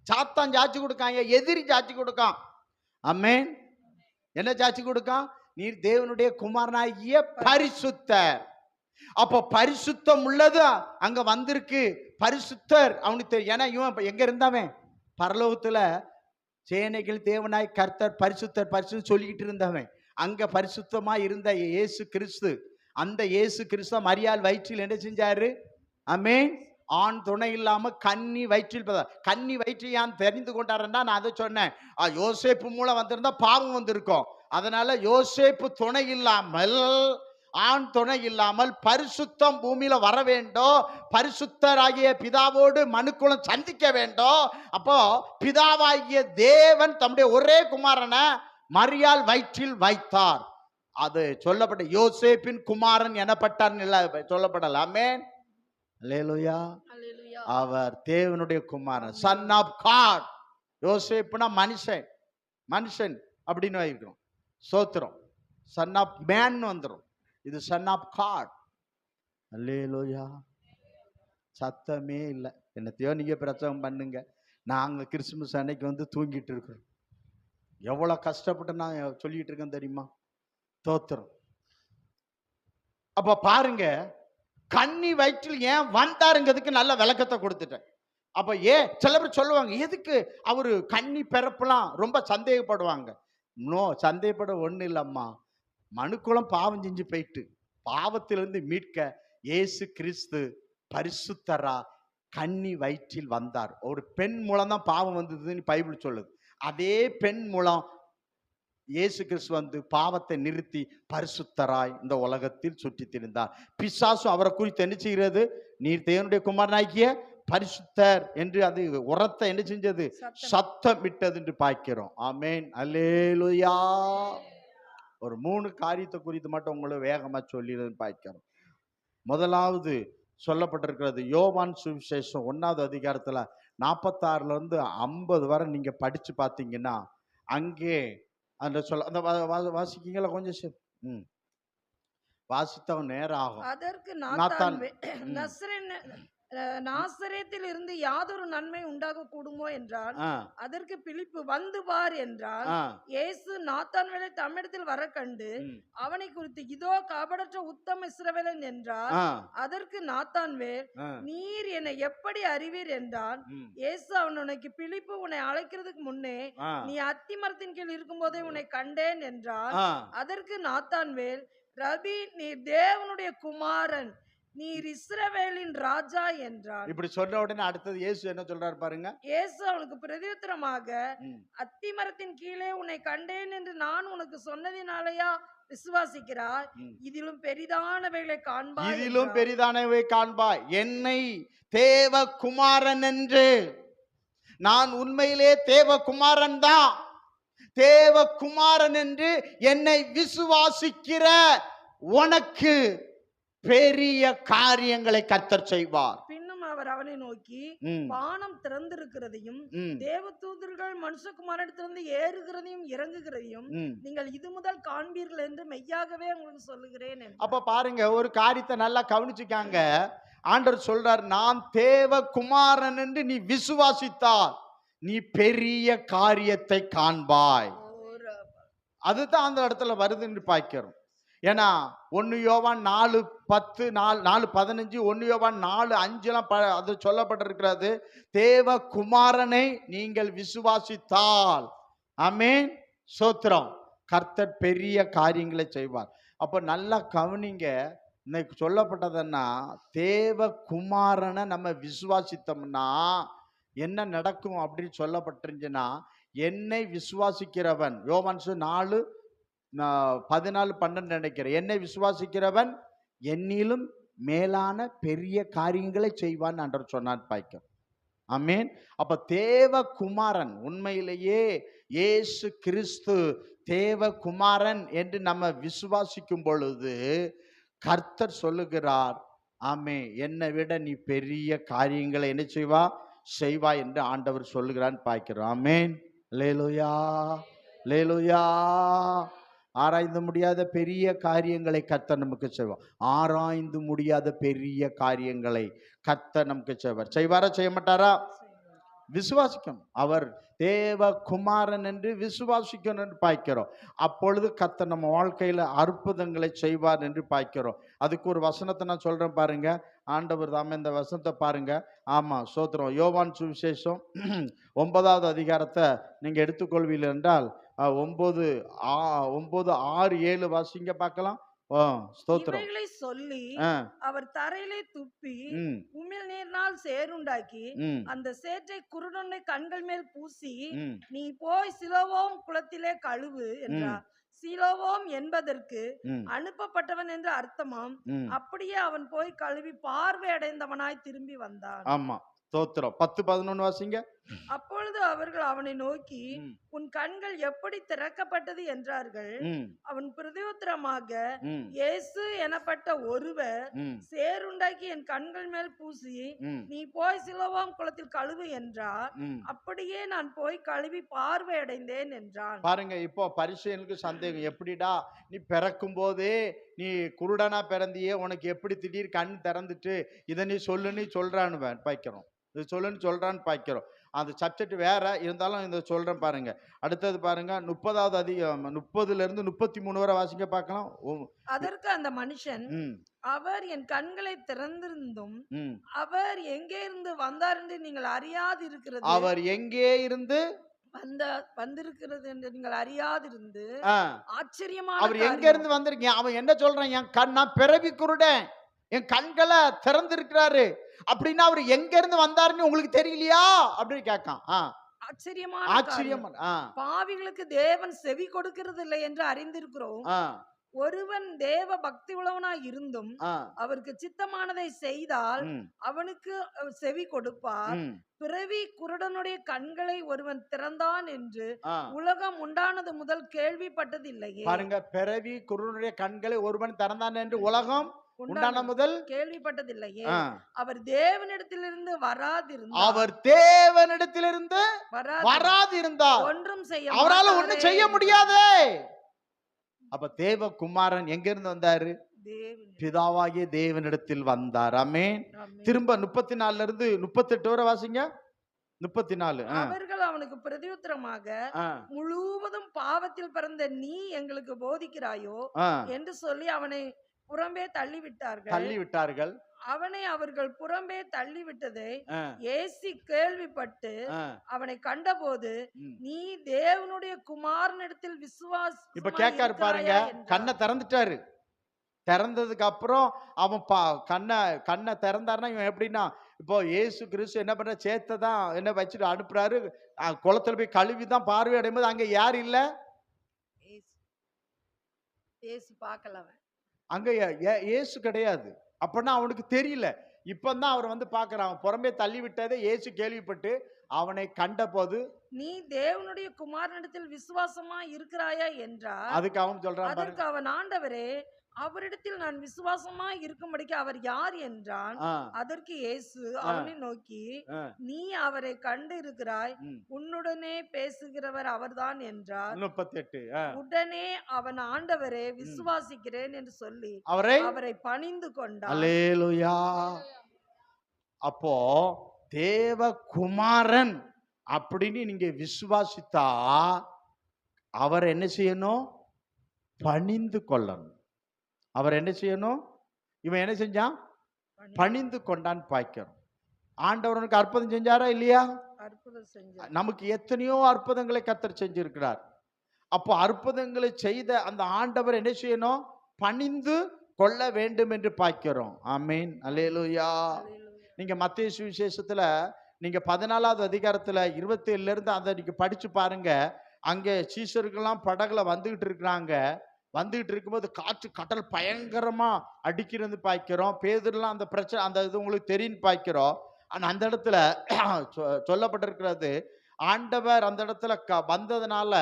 சாத்தான் சாட்சி கொடுக்காங்க, எதிரி சாட்சி கொடுக்கான். ஆமென். என்ன சாட்சி கொடுக்கான்? நீர் தேவனுடைய குமாரனாகிய பரிசுத்தர். அப்ப பரிசுத்தம் உள்ளது அங்க வந்திருக்கு. பரிசுத்தர் அவனுக்கு தெரியும். ஏன்னா இவன் எங்க இருந்தாவன்? பரலோகத்துல சேனைகள் தேவனாய் கர்த்தர் பரிசுத்தர் பரிசுத்தர் சொல்லிக்கிட்டு இருந்தவன். அங்க பரிசுத்தமா இருந்த இயேசு கிறிஸ்து, அந்த இயேசு கிறிஸ்து மரியாள் வயிற்றில் என்ன செஞ்சாரு? ஆமென். ஆண் துணை இல்லாம கன்னி வயிற்றில், கன்னி வயிற்றில் ஏன் தெரிந்து கொண்டாருன்னா, நான் அதை சொன்னேன், யோசேப்பு மூலம் வந்திருந்தா பாவம் வந்திருக்கும். அதனால யோசேப்பு துணை இல்லாமல், ஆண் துணை இல்லாமல் பரிசுத்தம் பூமியில வர வேண்டும். பரிசுத்தராகிய பிதாவோடு மனுக்குலம் சந்திக்க வேண்டும். அப்போ பிதாவாகிய தேவன் தம்முடைய ஒரே குமாரனை மரியாள் வயிற்றில் வைத்தார். அது சொல்லப்பட்ட யோசேப்பின் குமாரன் எனப்பட்டார் சொல்லப்படல. ஆமென், அல்லேலூயா. அவர் தேவனுடைய குமாரன், சன் ஆஃப் காட். யோசேப்புனா மனுஷன் அப்படின்னு வைக்கிறோம். சோத்திரம். சன் ஆஃப் மேன் வந்துடும். இது சன் ஆஃப் காட். அல்லேலூயா. சத்தமே இல்லை. என்னத்தையோ நீங்க பிரசங்கம் பண்ணுங்க, நாங்க கிறிஸ்துமஸ் அன்னைக்கு வந்து தூங்கிட்டு இருக்கிறோம். எவ்வளவு கஷ்டப்பட்டு நான் சொல்லிட்டு இருக்கேன் தெரியுமா? தோத்திரம். அப்ப பாருங்க, கன்னி வயிற்றில் ஏன் வந்தாருங்கிறதுக்கு நல்ல விளக்கத்தை கொடுத்துட்டேன். அப்ப சில பேர் சொல்லுவாங்க, எதுக்கு அவரு கன்னி பிறப்பெல்லாம் ரொம்ப சந்தேகப்படுவாங்க. சந்தேகப்பட ஒண்ணு இல்லம்மா. மனுக்குலம் பாவம் செஞ்சு போயிட்டு பாவத்திலிருந்து மீட்க இயேசு கிறிஸ்து பரிசுத்தரா கன்னி வயிற்றில் வந்தார். ஒரு பெண் மூலம் தான் பாவம் வந்ததுன்னு பைபிள் சொல்லுது. அதே பெண் மூலம் இயேசு கிறிஸ்து வந்து பாவத்தை நிறுத்தி பரிசுத்தராய் இந்த உலகத்தில் சுற்றி திரிந்தார். பிசாசு அவரை குறித்து என்ன செய்கிறது? நீர் தேவனுடைய குமாரனாகிய பரிசுத்தர் என்று அது உரத்த என்ன செஞ்சது, சத்தமிட்டது என்று பார்க்கிறோம். ஆமென், அல்லேலூயா. ஒரு 3 காரியத்தை குறித்து மட்டும் உங்களை வேகமா சொல்லிடுன்னு பார்க்கிறோம். முதலாவது சொல்லப்பட்டிருக்கிறது யோவான் சுவிசேஷம் 1வது அதிகாரத்துல 46ல இருந்து 50 வரை நீங்க படிச்சு பார்த்தீங்கன்னா, அங்கே அந்த சொல்ல அந்த வாசிக்கீங்களா கொஞ்சம்? வாசித்தவன் நேரம் ஆகும். அதற்கு நாத்தான் நாசரேத்தில் இருந்து யாதொரு நன்மை உண்டாக கூடுமோ என்றான். அதற்கு பிலிப்பு வந்து பார் என்றால், இயேசு நாத்தான்வேலை தம்மிடத்தில் வர கண்டு அவனை குறித்து இதோ கபடற்ற உத்தம இஸ்ரவேலன் என்றார். அதற்கு நாத்தான்வேல், நீர் என்னை எப்படி அறிவீர் என்றான். இயேசு அவனுக்கு, பிலிப்பு உன்னை அழைக்கிறதுக்கு முன்னே நீ அத்தி மரத்தின் கீழ் இருக்கும் போதே உன்னை கண்டேன் என்றான். அதற்கு நாத்தான்வேல், ரபி, நீர் தேவனுடைய குமாரன், நீர் இஸ்ரவேலின் ராஜா என்றார். இப்படி சொன்ன உடனே அடுத்தது இயேசு என்ன சொல்றாரு பாருங்க. இயேசு அவனுக்கு பிரதியுத்தரமாக, அத்தி மரத்தின் கீழே உன்னை கண்டேன் என்று நான் உனக்கு சொன்னதினாலயா விசுவாசிக்கிறாய்? இதிலும் பெரிதானவைகளை காண்பாய், இதிலும் பெரிதானவை காண்பாய். என்னை தேவகுமாரன் என்று, நான் உண்மையிலே தேவகுமாரன் தான். தேவகுமாரன் என்று என்னை விசுவாசிக்கிற உனக்கு பெரிய காரியங்களை கர்த்தர் செய்வார். பின்னும் அவர் அவனை நோக்கி, வானம் திறந்திருக்கிறதையும் தேவதூதர்கள் மனுஷகுமாரனிடத்திலிருந்து ஏறுகிறதையும் இறங்குகிறதையும் நீங்கள் இது முதல் காண்பீர்கள் என்று மெய்யாகவே உங்களுக்கு சொல்லுகிறேன். அப்ப பாருங்க, ஒரு காரியத்தை நல்லா கவனிச்சுக்காங்க. ஆண்டவர் சொல்றார், நான் தேவகுமாரன் என்று நீ விசுவாசித்தால் நீ பெரிய காரியத்தை காண்பாய். அதுதான் அந்த இடத்துல வருதுன்னு பார்க்கிறோம். ஏன்னா 1 யோவான் 4:10, 4:15, 1 யோவான் 4:5 அது சொல்லப்பட்டிருக்கிறது. தேவகுமாரனை நீங்கள் விசுவாசித்தால், ஆமென், சோத்திரம், கர்த்தர் பெரிய காரியங்களை செய்வார். அப்போ நல்லா கவனிங்க, இன்னைக்கு சொல்லப்பட்டதுன்னா தேவகுமாரனை நம்ம விசுவாசித்தோம்னா என்ன நடக்கும் அப்படின்னு சொல்லப்பட்டிருந்துச்சுன்னா, என்னை விசுவாசிக்கிறவன், யோவான் 4:14-12 நினைக்கிறேன், என்னை விசுவாசிக்கிறவன் என்னிலும் மேலான பெரிய காரியங்களை செய்வான் என்று சொன்னான் பாய்க்கும். ஆமென். அப்ப தேவகுமாரன், உண்மையிலேயே இயேசு கிறிஸ்து தேவகுமாரன் என்று நம்ம விசுவாசிக்கும் பொழுது கர்த்தர் சொல்லுகிறார், ஆமே, என்னை விட நீ பெரிய காரியங்களை என்ன செய்வா என்று ஆண்டவர் சொல்லுகிறான்னு பார்க்கிறோம். ஆமென், அல்லேலூயா, அல்லேலூயா. ஆராய்ந்து முடியாத பெரிய காரியங்களை கர்த்தர் நமக்கு செய்வார். ஆராய்ந்து முடியாத பெரிய காரியங்களை கர்த்தர் நமக்கு செய்வாரா செய்ய மாட்டாரா? விசுவாசிக்கும். அவர் தேவகுமாரன் என்று விசுவாசிக்கணும் என்று பார்க்கிறோம். அப்பொழுது கர்த்தர் நம்ம வாழ்க்கையில அற்புதங்களை செய்வார் என்று பார்க்கிறோம். அதுக்கு ஒரு வசனத்தை நான் சொல்றேன் பாருங்க. ஆண்டவர் தாமே இந்த வசனத்தை பாருங்க. ஆமா, சோத்திரம். யோவான் சுவிசேஷம் 9வது அதிகாரத்தை நீங்க எடுத்துக்கொள்வீர்கள் என்றால் 9:6-7 வாசிங்க பார்க்கலாம். இவைகளை சொல்லி அவர் தரையிலே துப்பி உமிழ் நீர்னால் சேருண்டாக்கி அந்த சேற்றை குருடனை கண்கள் மேல் பூசி, நீ போய் சிலோவோம் குளத்திலே கழுவு என்றார். சிலோவோம் என்பதற்கு அனுப்பப்பட்டவன் என்று அர்த்தமாம். அப்படியே அவன் போய் கழுவி பார்வை அடைந்தவனாய் திரும்பி வந்தான். ஆமா, ஸ்தோத்திரம். 10-11 வாசிங்க. அப்பொழுது அவர்கள் அவனை நோக்கி, உன் கண்கள் எப்படி திறக்கப்பட்டது என்றார்கள். அவன் பிரதியுத்தரமாக, இயேசு எனப்பட்ட ஒருவர் சேருண்டாக்கி என் கண்கள் மேல் பூசி, நீ போய் சிலோவாம் குளத்தில் கழுவு என்றார். அப்படியே நான் போய் கழுவி பார்வை அடைந்தேன் என்றான். பாருங்க, இப்போ பரிசேயனுக்கு சந்தேகம். எப்படிடா நீ பிறக்கும் போதே நீ குருடனா பிறந்தியே, உனக்கு எப்படி திடீர் கண் திறந்துட்டு இதை நீ சொல்லுன்னு சொல்றான்னு பார்க்கிறோம். இது சொல்லுன்னு சொல்றான்னு பார்க்கிறோம். அந்த சப்ஜெக்ட் வேற இருந்தாலும் இந்த சொல்றேன் பாருங்க. அடுத்தது பாருங்க, 30வது அதிகாரம் 30-லிருந்து 33 வரை வாசிங்க பார்க்கலாம். அதற்கு அந்த மனுஷன், அவர் என் கண்களை திறந்திருந்தும் அவர் எங்கே இருந்து வந்தார் என்று நீங்கள் அறியாது இருக்கிறது, அவர் எங்கே இருந்து வந்திருக்கிறது என்று நீங்கள் அறியாதிருந்து ஆச்சரியமான, அவர் எங்க இருந்து வந்திருக்கீங்க, அவன் என்ன சொல்றான், என் நான் பிறவி குருடன், என் கண்களை திறந்திருக்கிறாரு அப்படின்னா அவர் எங்க இருந்து வந்தாருன்னு உங்களுக்கு தெரியலையா அப்படின்னு கேட்கான். ஆச்சரியமான, பாவிகளுக்கு தேவன் செவி கொடுக்கிறது இல்லை என்று அறிந்திருக்கிறோம். ஒருவன் தேவ பக்தி உள்ளவனாய் இருந்தும் ஆ, அவருக்கு சித்தமானதை செய்தால் ம், அவனுக்கு செவி கொடுப்பார். ம், பிறவி குருடனுடைய கண்களை ஒருவன் திறந்தான் என்று ஆ. உலகம் உண்டானது முதல் கேள்விப்பட்டதில்லையே. பாருங்க, பிறவி குருடனுடைய கண்களை ஒருவன் திறந்தான் என்று உலகம் உண்டான உண்டான முதல் கேள்விப்பட்டதில்லையே. ஆ. அவர் தேவனிடத்திலிருந்து வராதிருந்தார். அவர் தேவனிடத்திலிருந்து வராதிருந்தார். ஒன்றும் செய்ய அவரால மாட்டாரே ஒண்ணும் செய்ய என்று முடியாதே. அப்ப தேவகுமாரன் எங்க இருந்து வந்தாரு? தேவன். பிதாவாகிய தேவனிடத்தில் வந்தார். ஆமென். ஆமென். திரும்ப 34 இருந்து 38 வரை வாசிங்க. 34. அவர்கள் அவனுக்கு பிரதியுத்தரமாக, முழுவதும் பாவத்தில் பிறந்த நீ எங்களுக்கு போதிக்கிறாயோ என்று சொல்லி அவனை புறம்பே தள்ளிவிட்டார்கள். தள்ளிவிட்டார்கள். அவனை அவர்கள் புறம்பே தள்ளிவிட்டதை ஆ, இயேசு கேள்விப்பட்டு ஆ, அவனை கண்டபோது, ம். நீ தேவனுடைய குமாரனிடத்தில் இப்ப கேட்காரு பாருங்க, கண்ணை திறந்துட்டாரு. திறந்ததுக்கு அப்புறம் அவன் கண்ணை திறந்தாருன்னா இவன் எப்படின்னா, இப்போ இயேசு கிறிஸ்து என்ன பண்ற, சேத்ததான் என்ன வச்சுட்டு அனுப்புறாரு. குளத்துல போய் கழுவி தான் பார்வை அடையும் போது அங்க யார் இல்ல, அங்க இயேசு கிடையாது. அப்பன்னா அவனுக்கு தெரியல. இப்பதான் அவர் வந்து பாக்குறான். அவன் புறம்பே தள்ளி விட்டதை இயேசு கேள்விப்பட்டு அவனை கண்ட போது, நீ தேவனுடைய குமாரனிடத்தில் விசுவாசமா இருக்கிறாயா என்றார். அதுக்கு அவன் சொல்றான் பாருங்க. அதற்கு அவன், ஆண்டவரே, அவரிடத்தில் நான் விசுவாசமா இருக்கும்படிக்கு அவர் யார் என்றான். ஆ, அதற்கு இயேசு அவனை நோக்கி, ஆ, நீ அவரை கண்டு இருக்கிறாய், ம். உன்னுடனே பேசுகிறவர் அவர்தான் என்றார். 38. உடனே அவன், ஆண்டவரே, விசுவாசிக்கிறேன் என்று சொல்லி அவரை பணிந்து கொண்டான். அல்லேலூயா. அப்போ தேவகுமாரன் அப்படின்னு நீங்க விசுவாசித்தா அவர் என்ன செய்யணும்? பணிந்து கொள்ளணும். அவர் என்ன செய்யணும்? இவன் என்ன செஞ்சான்? பணிந்து கொண்டான் பாய்க்கிறோம். ஆண்டவனுக்கு அற்புதம் செஞ்சாரா இல்லையா? அற்புதம் செஞ்சார். நமக்கு எத்தனையோ அற்புதங்களை கர்த்தர் செஞ்சிருக்கிறார். அப்போ அற்புதங்களை செய்த அந்த ஆண்டவர் என்ன செய்யணும்? பணிந்து கொள்ள வேண்டும் என்று பார்க்கிறோம். ஆமீன். அல்லேலூயா. நீங்க மத்தேயு சுவிசேஷத்துல நீங்க 14வது அதிகாரத்துல 27 இருந்து அதை நீங்க படிச்சு பாருங்க. அங்கே சீஷர்கள்லாம் படகுல வந்துகிட்டு இருக்கிறாங்க. வந்துகிட்டு இருக்கும்போது காற்று கடல் பயங்கரமா அடிக்கிறது பாய்க்கிறோம். பேதுருலாம் அந்த பிரச்சனை, அந்த இது உங்களுக்கு தெரியும் பாய்க்கிறோம். ஆனா அந்த இடத்துல சொல்லப்பட்டிருக்கிறது, ஆண்டவர் அந்த இடத்துல வந்ததுனால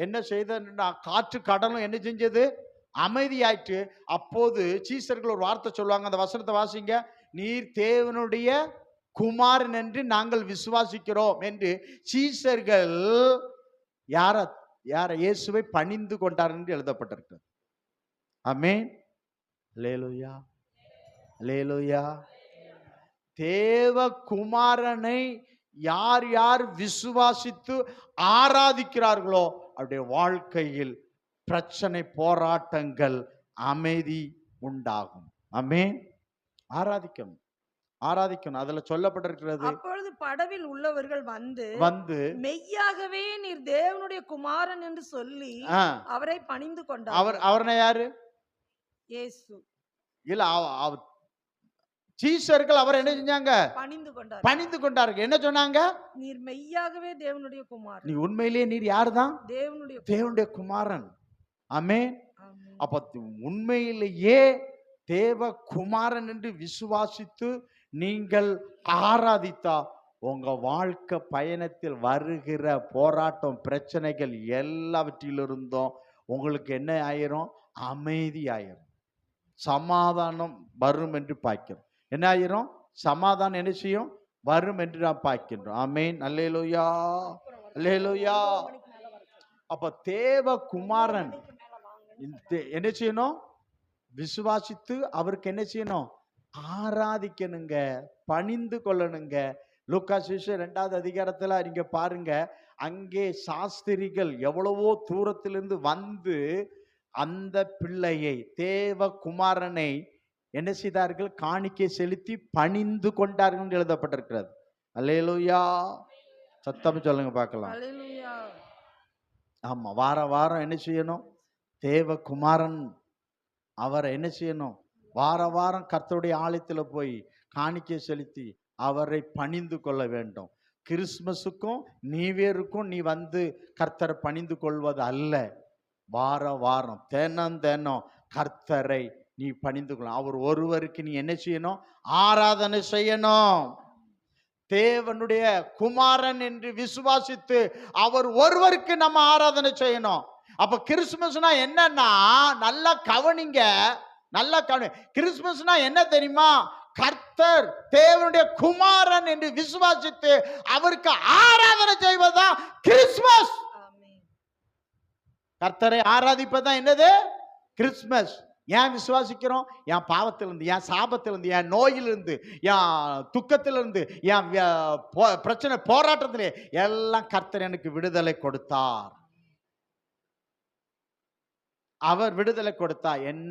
என்ன செய்ததுன்னா, காற்று கடலும் என்ன செஞ்சது? அமைதியாயிற்று. அப்போது சீஷர்கள் ஒரு வார்த்தை சொல்லுவாங்க. அந்த வசனத்தை வாசிங்க. நீர் தேவனுடைய குமாரன் என்று நாங்கள் விசுவாசிக்கிறோம் என்று சீஷர்கள் யார இயேசுவை பணிந்து கொண்டார் என்று எழுதப்பட்டிருக்கிறது. ஆமென். அல்லேலூயா. அல்லேலூயா. தேவகுமாரனை யார் யார் விசுவாசித்து ஆராதிக்கிறார்களோ அவருடைய வாழ்க்கையில் பிரச்சனை, போராட்டங்கள், அமைதி உண்டாகும். ஆமென். ஆராதிக்கணும், ஆராதிக்கணும். அதுல சொல்லப்பட்டிருக்கிறது, அப்பொழுது படவில் உள்ளவர்கள் வந்து மெய்யாகவே நீர் தேவனுடைய குமாரன் என்று சொல்லி அவரை பணிந்து கொண்டார். அவர்னா யாரு? இயேசு. இல்ல, சீஷர்கள் அவர் என்ன செஞ்சாங்க? பணிந்து கொண்டார்கள். என்ன சொன்னாங்க? நீர் மெய்யாகவே தேவனுடைய குமாரன். நீ உண்மையிலேயே நீர் யாருதான்? தேவனுடைய குமாரன். ஆமென். அப்ப உண்மையிலேயே தேவ குமாரன் என்று விசுவாசித்து நீங்கள் ஆராதித்தா உங்க வாழ்க்கை பயணத்தில் வருகிற போராட்டம், பிரச்சனைகள் எல்லாவற்றிலிருந்தும் உங்களுக்கு என்ன ஆயிரும்? அமைதி ஆயிரும், சமாதானம் வரும் என்று பார்க்கிறோம். என்ன ஆயிரும்? சமாதானம் என்ன செய்யும்? வரும் என்று நாம் பார்க்கின்றோம். ஆமென். அல்லேலூயா. அல்லேலூயா. அப்ப தேவ குமாரன் என்ன செய்யணும்? விசுவாசித்து அவருக்கு என்ன செய்யணும்? ஆராதிக்கணுங்க, பணிந்து கொள்ளணுங்க. லூக்கா சுவிசேஷம் 2வது அதிகாரத்துல நீங்க பாருங்க. அங்கே சாஸ்திரிகள் எவ்வளவோ தூரத்திலிருந்து வந்து அந்த பிள்ளையை, தேவகுமாரனை என்ன செய்தார்கள்? காணிக்கை செலுத்தி பணிந்து கொண்டார்கள் என்று எழுதப்பட்டிருக்கிறது. அல்லேலூயா. சத்தம் சொல்லுங்க பார்க்கலாம். ஆமா, வாரம் என்ன செய்யணும்? தேவகுமாரன் அவரை என்ன செய்யணும்? வாரம் கர்த்தருடைய ஆலயத்தில் போய் காணிக்கை செலுத்தி அவரை பணிந்து கொள்ள வேண்டும். கிறிஸ்மஸுக்கும் நியூ இயருக்கும் நீ வந்து கர்த்தரை பணிந்து கொள்வது அல்ல. வாரம் வாரம் தினம் தினம் கர்த்தரை நீ பணிந்து கொள்ள. அவர் ஒருவருக்கு நீ என்ன செய்யணும்? ஆராதனை செய்யணும். தேவனுடைய குமாரன் என்று விசுவாசித்து அவர் ஒருவருக்கு நம்ம ஆராதனை செய்யணும். அப்ப கிறிஸ்துமஸ்னா என்னன்னா, நல்லா கவனிங்க, நல்லா கவனி. கிறிஸ்துமஸ்னா என்ன தெரியுமா? கர்த்தர் தேவனுடைய குமாரன் என்று விசுவாசித்து அவருக்கு ஆராதனை செய்வதுதான் கிறிஸ்துமஸ். கர்த்தரை ஆராதிப்பதுதான் என்னது? கிறிஸ்துமஸ். ஏன் விசுவாசிக்கிறோம்? என் பாவத்திலிருந்து, என் சாபத்திலிருந்து, என் நோயிலிருந்து, என் துக்கத்திலிருந்து, என் பிரச்சனை போராட்டத்திலே எல்லாம் கர்த்தர் எனக்கு விடுதலை கொடுத்தார். அவர் விடுதலை கொடுத்தார். என்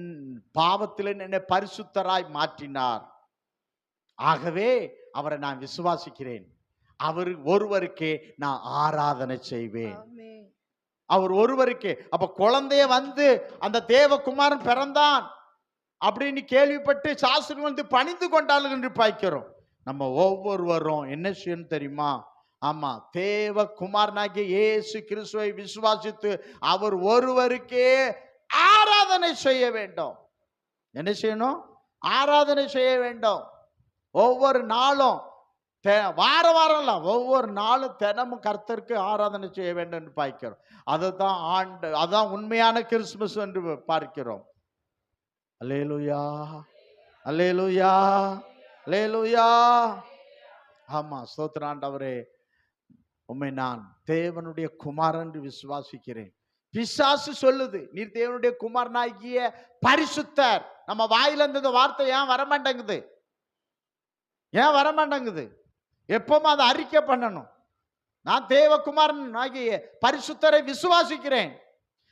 பாவத்தில் என்னை பரிசுத்தராய் மாற்றினார். ஆகவே அவரை நான் விசுவாசிக்கிறேன். அவர் ஒருவருக்கே நான் ஆராதனை செய்வேன். அவர் ஒருவருக்கே. அப்ப குழந்தைய வந்து அந்த தேவகுமாரன் பிறந்தான் அப்படின்னு கேள்விப்பட்டு சாஸ்திரம் வந்து பணிந்து கொண்டார்கள் என்று பார்க்கிறோம். நம்ம ஒவ்வொருவரும் என்ன செய்யணும் தெரியுமா? ஆமா, தேவகுமாரனாகிய இயேசு கிறிஸ்துவை விசுவாசித்து அவர் ஒருவருக்கே ஆராதனை செய்ய வேண்டும். என்ன செய்யணும்? ஆராதனை செய்ய வேண்டும். ஒவ்வொரு நாளும், வார வாரம் இல்ல, ஒவ்வொரு நாளும் தினமும் கர்த்தருக்கு ஆராதனை செய்ய வேண்டும் என்று பார்க்கிறோம். அதுதான் அதான் உண்மையான கிறிஸ்துமஸ் என்று பார்க்கிறோம். அல்லேலூயா, அல்லேலூயா, அல்லேலூயா. ஆமா, ஸ்தோத்திரம் ஆண்டவரே, உம்மை நான் தேவனுடைய குமாரன் என்று விசுவாசிக்கிறேன். பிசாசு சொல்லுது, நீர் தேவனுடைய குமாரனாகிய பரிசுத்தர். நம்ம வாயில இருந்த வார்த்தை ஏன் வரமாட்டேங்குது? ஏன் வரமாட்டேங்குது? எப்பவும் அதை அறிக்கை பண்ணணும். நான் தேவகுமாரன் ஆகிய பரிசுத்தரை விசுவாசிக்கிறேன்,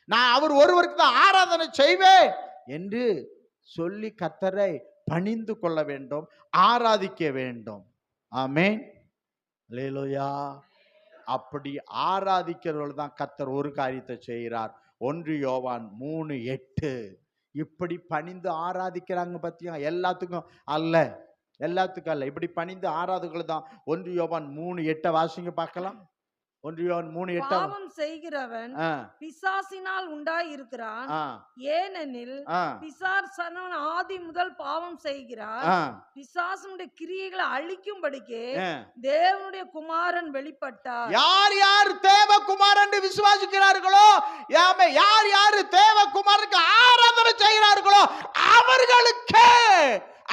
நான் அவர் ஒருவருக்கு தான் ஆராதனை செய்வேன் என்று சொல்லி கர்த்தரை பணிந்து கொள்ள வேண்டும், ஆராதிக்க வேண்டும். ஆமென், அல்லேலூயா. அப்படி ஆராதிக்கிறவர்கள் தான் கர்த்தர் ஒரு காரியத்தை செய்கிறார். 1 யோவான் 3:8. இப்படி பணிந்து ஆராதிக்கிறாங்க பத்தியா? எல்லாத்துக்கும் அல்ல, எல்லாத்துக்கும் அல்ல. இப்படி பணிந்து ஆராதுகள் தான். 1 யோவான் 3:8 வாசிங்க பார்க்கலாம். 1 யோவான் 3:8. பாவம் செய்கிறவன் பிசாசினால் உண்டாயிருக்கிறான், ஏனெனில் பிசாசனவன் ஆதி முதல் பாவம் செய்கிறான். பிசாசனுடைய கிரியைகளை அழிக்கும்படிக்கு தேவனுடைய குமாரன் வெளிப்பட்டார். யார் யார் தேவகுமாரன் என்று விசுவாசிக்கிறார்களோ, யார் யார் தேவகுமாரனுக்கு ஆராதனை செய்கிறார்களோ அவர்களுக்கு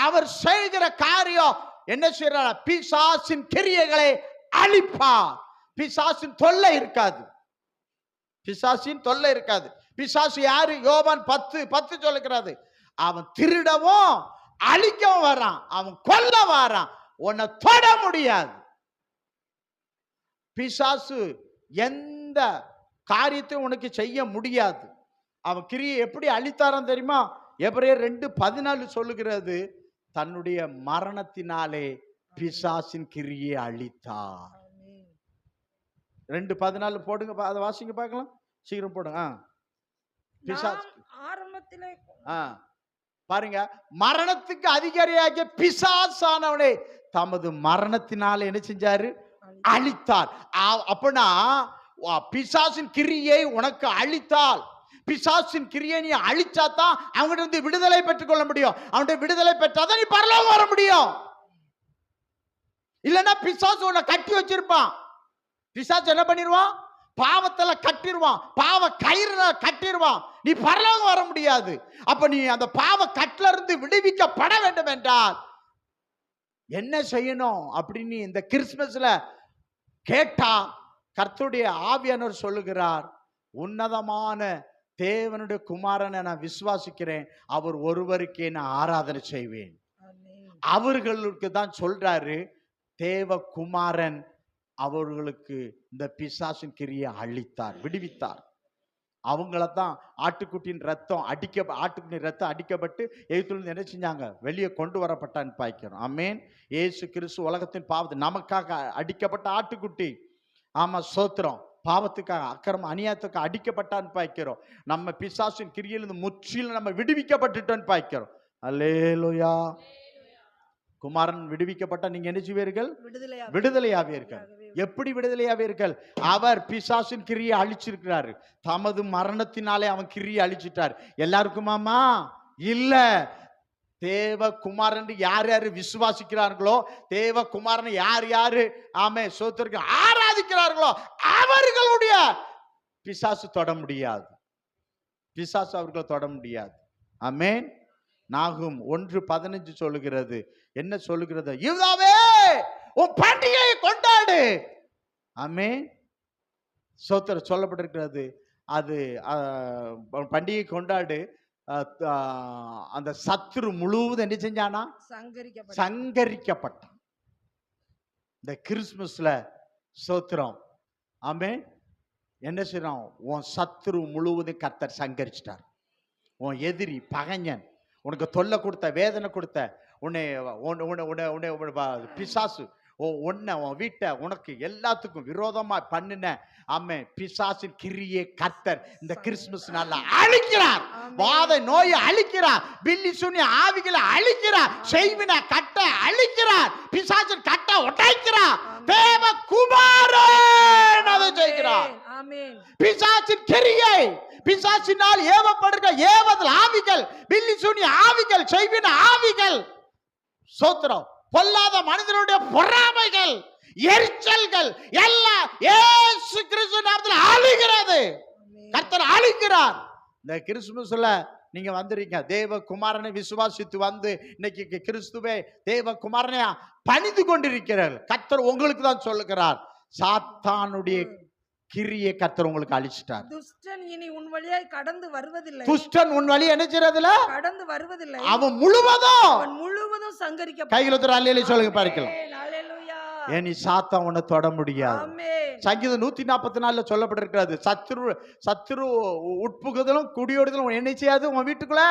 அவர் செய்கிற காரியம் என்ன செய்யறார்? பிசாசின் கிரியைகளை அழிப்பார். பிசாசின் தொல்லை இருக்காது. பிசாசின் தொல்லை இருக்காது. பிசாசு யாரு? யோவான் 10:10 சொல்லுகிறது. அவன் திருடவும் அழிக்கவும் வரான், அவன் கொல்ல வரான், உன்னை தொட முடியாது. பிசாசு எந்த காரியத்தையும் உனக்கு செய்ய முடியாது. அவன் கிரியை எப்படி அழித்தாரான் தெரியுமா? எபிரேயர் 2:14 சொல்லுகிறது, தன்னுடைய மரணத்தினாலே பிசாசின் கிரியை அழித்தார். 2:14 போடுங்க, அதை வாசிங்க பார்க்கலாம், சீக்கிரம் போடுங்க. ஆரம்பத்திலே பாருங்க, மரணத்துக்கு அதிகாரியாகிய பிசாசானவனை தமது மரணத்தினால என்ன செஞ்சாரு? அழித்தார். அப்படின்னா பிசாசின் கிரியை உனக்கு அழித்தால், பிசாசின் கிரியை நீ அழிச்சாதான் அவங்ககிட்ட இருந்து விடுதலை பெற்றுக் கொள்ள முடியும். அவன்கிட்ட விடுதலை பெற்றாதான் நீ பரலோகம் வர முடியும். இல்லைன்னா பிசாசு உன்னை கட்டி வச்சிருப்பான். பிசாசு என்ன பண்ணிடுவான்? பாவத்துல கட்டிடுவான், பாவ கயிறுல கட்டிடுவான், நீ பரலோகம் வர முடியாது. அப்ப நீ அந்த பாவ கட்டில இருந்து விடுவிக்கப்பட வேண்டும் என்றால் என்ன செய்யணும் அப்படின்னு இந்த கிறிஸ்துமஸ்ல கேட்டா கர்த்தருடைய ஆவியானவர் சொல்லுகிறார், உன்னதமான தேவனுடைய குமாரனை நான் விசுவாசிக்கிறேன், அவர் ஒருவருக்கே நான் ஆராதனை செய்வேன். அவர்களுக்கு தான் சொல்றாரு, தேவ குமாரன் அவர்களுக்கு இந்த பிசாசின் கிரியை அழித்தார், விடுவித்தார். அவங்களதான் ஆட்டுக்குட்டியின் ரத்தம் ஆட்டுக்குட்டியின் ரத்தம் அடிக்கப்பட்டு எகிப்திலிருந்து என்ன செஞ்சாங்க? வெளியே கொண்டு வரப்பட்டான்னு பார்க்கிறோம். ஆமென். இயேசு கிறிஸ்து உலகத்தின் பாவத்தை நமக்காக அடிக்கப்பட்ட ஆட்டுக்குட்டி. ஆமா, ஸ்தோத்திரம். பாவத்துக்காக, அக்கிரம அநியாயத்துக்காக அடிக்கப்பட்டான்னு பார்க்கிறோம். நம்ம பிசாசின் கிரியிலிருந்து முற்றிலும் நம்ம விடுவிக்கப்பட்டுட்டோன்னு பார்க்கிறோம். அல்லேலூயா. குமாரன் விடுவிக்கப்பட்ட நீங்க என்ன செய்வீர்கள்? விடுதலையாக விடுதலையாவீர்கள். எப்படி விடுதலையாவீர்கள்? அவர் பிசாசின் கிரியை அழிச்சிருக்கிறாரு. தமது மரணத்தினாலே அவன் கிரியை அழிச்சிட்டார். எல்லாருக்குமாமா? இல்ல. தேவகுமாரன் யார் யாரு விசுவாசிக்கிறார்களோ, தேவகுமாரன் யார் யாரு ஆமே சோத்திற்கு ஆராதிக்கிறார்களோ அவர்களுடைய பிசாசு தொட முடியாது. பிசாசு அவர்களை தொட முடியாது. ஆமென். நாகும் 1:15 சொல்லுகிறது. என்ன சொல்லுகிறது? யூதாவே உன் பண்டிகையை கொண்டாடு. ஆமென். சோத்திர சொல்லப்பட்டிருக்கிறது. அது பண்டிகை கொண்டாடு. அந்த சத்துரு முழுவதும் என்ன செஞ்சானா? சங்கரிக்கப்பட்டான். இந்த கிறிஸ்துமஸ்ல சோத்திரம் ஆமென். என்ன செய்யறான்? உன் சத்துரு முழுவதும் கர்த்தர் சங்கரிச்சிட்டார். உன் எதிரி பகைஞன் உனக்கு தொல்லை கொடுத்த, வேதனை கொடுத்த, உன்னை பிசாசு உன்னை உன் வீட்டை உனக்கு எல்லாத்துக்கும் விரோதமா பண்ணின ஆமே பிசாசின் கிரியை கர்த்தர் இந்த கிறிஸ்துமஸ் நாள்ல அழிக்கிறார். வாத நோயை அழிக்கிறார். பில்லி சுனி ஆவிகளை அழிக்கிறார். செய்வின கட்ட அழிக்கிறார். பிசாசின் கட்ட உடைக்கிறார். தேவ குமாரன் அதை செய்கிறார். பிசாசின் கிரியை, பிசாசினால் ஏவப்படுகிற ஏவதல் ஆவிகள், பில்லி சுனி ஆவிகள், செய்வின ஆவிகள், சோத்திரம் பொல்லாத மனிதனுடைய பொறாமைகள், எரிச்சல்கள் எல்லாம் இயேசு கிறிஸ்து நாமத்தில் அழிகிறது. கர்த்தர் அழிக்கிறார். இந்த கிறிஸ்துமஸ்ல நீங்க வந்திருக்கீங்க, தேவ குமாரனை விசுவாசித்து வந்து இன்னைக்கு கிறிஸ்துவே தேவ குமாரனை பணிந்து கொண்டிருக்கிறார். கர்த்தர் உங்களுக்கு தான் சொல்லுகிறார், சாத்தானுடைய கிரியை கர்த்தர் உங்களுக்கு அழிச்சிட்டார். துஷ்டன் இனி உன் வழியாய் கடந்து வருவதில்லை. துஷ்டன் உன் வழி என்ன செய்யறதில்ல? கடந்து வருவதில்லை. அவன் முழுவதும் சங்கரிக்க. கையில் ஒருத்தர் அல்லேலூயா சொல்லுங்க பார்க்கலாம். அல்லேலூயா. ஏனி சாத்தான் உன்னை தொட முடியாது. சங்கீதம் 144 சொல்லப்பட்டிருக்கிறது, சத்துரு உட்புகுதலும் குடியோடுதலும் என்ன செய்யாது? உன் வீட்டுக்குள்ள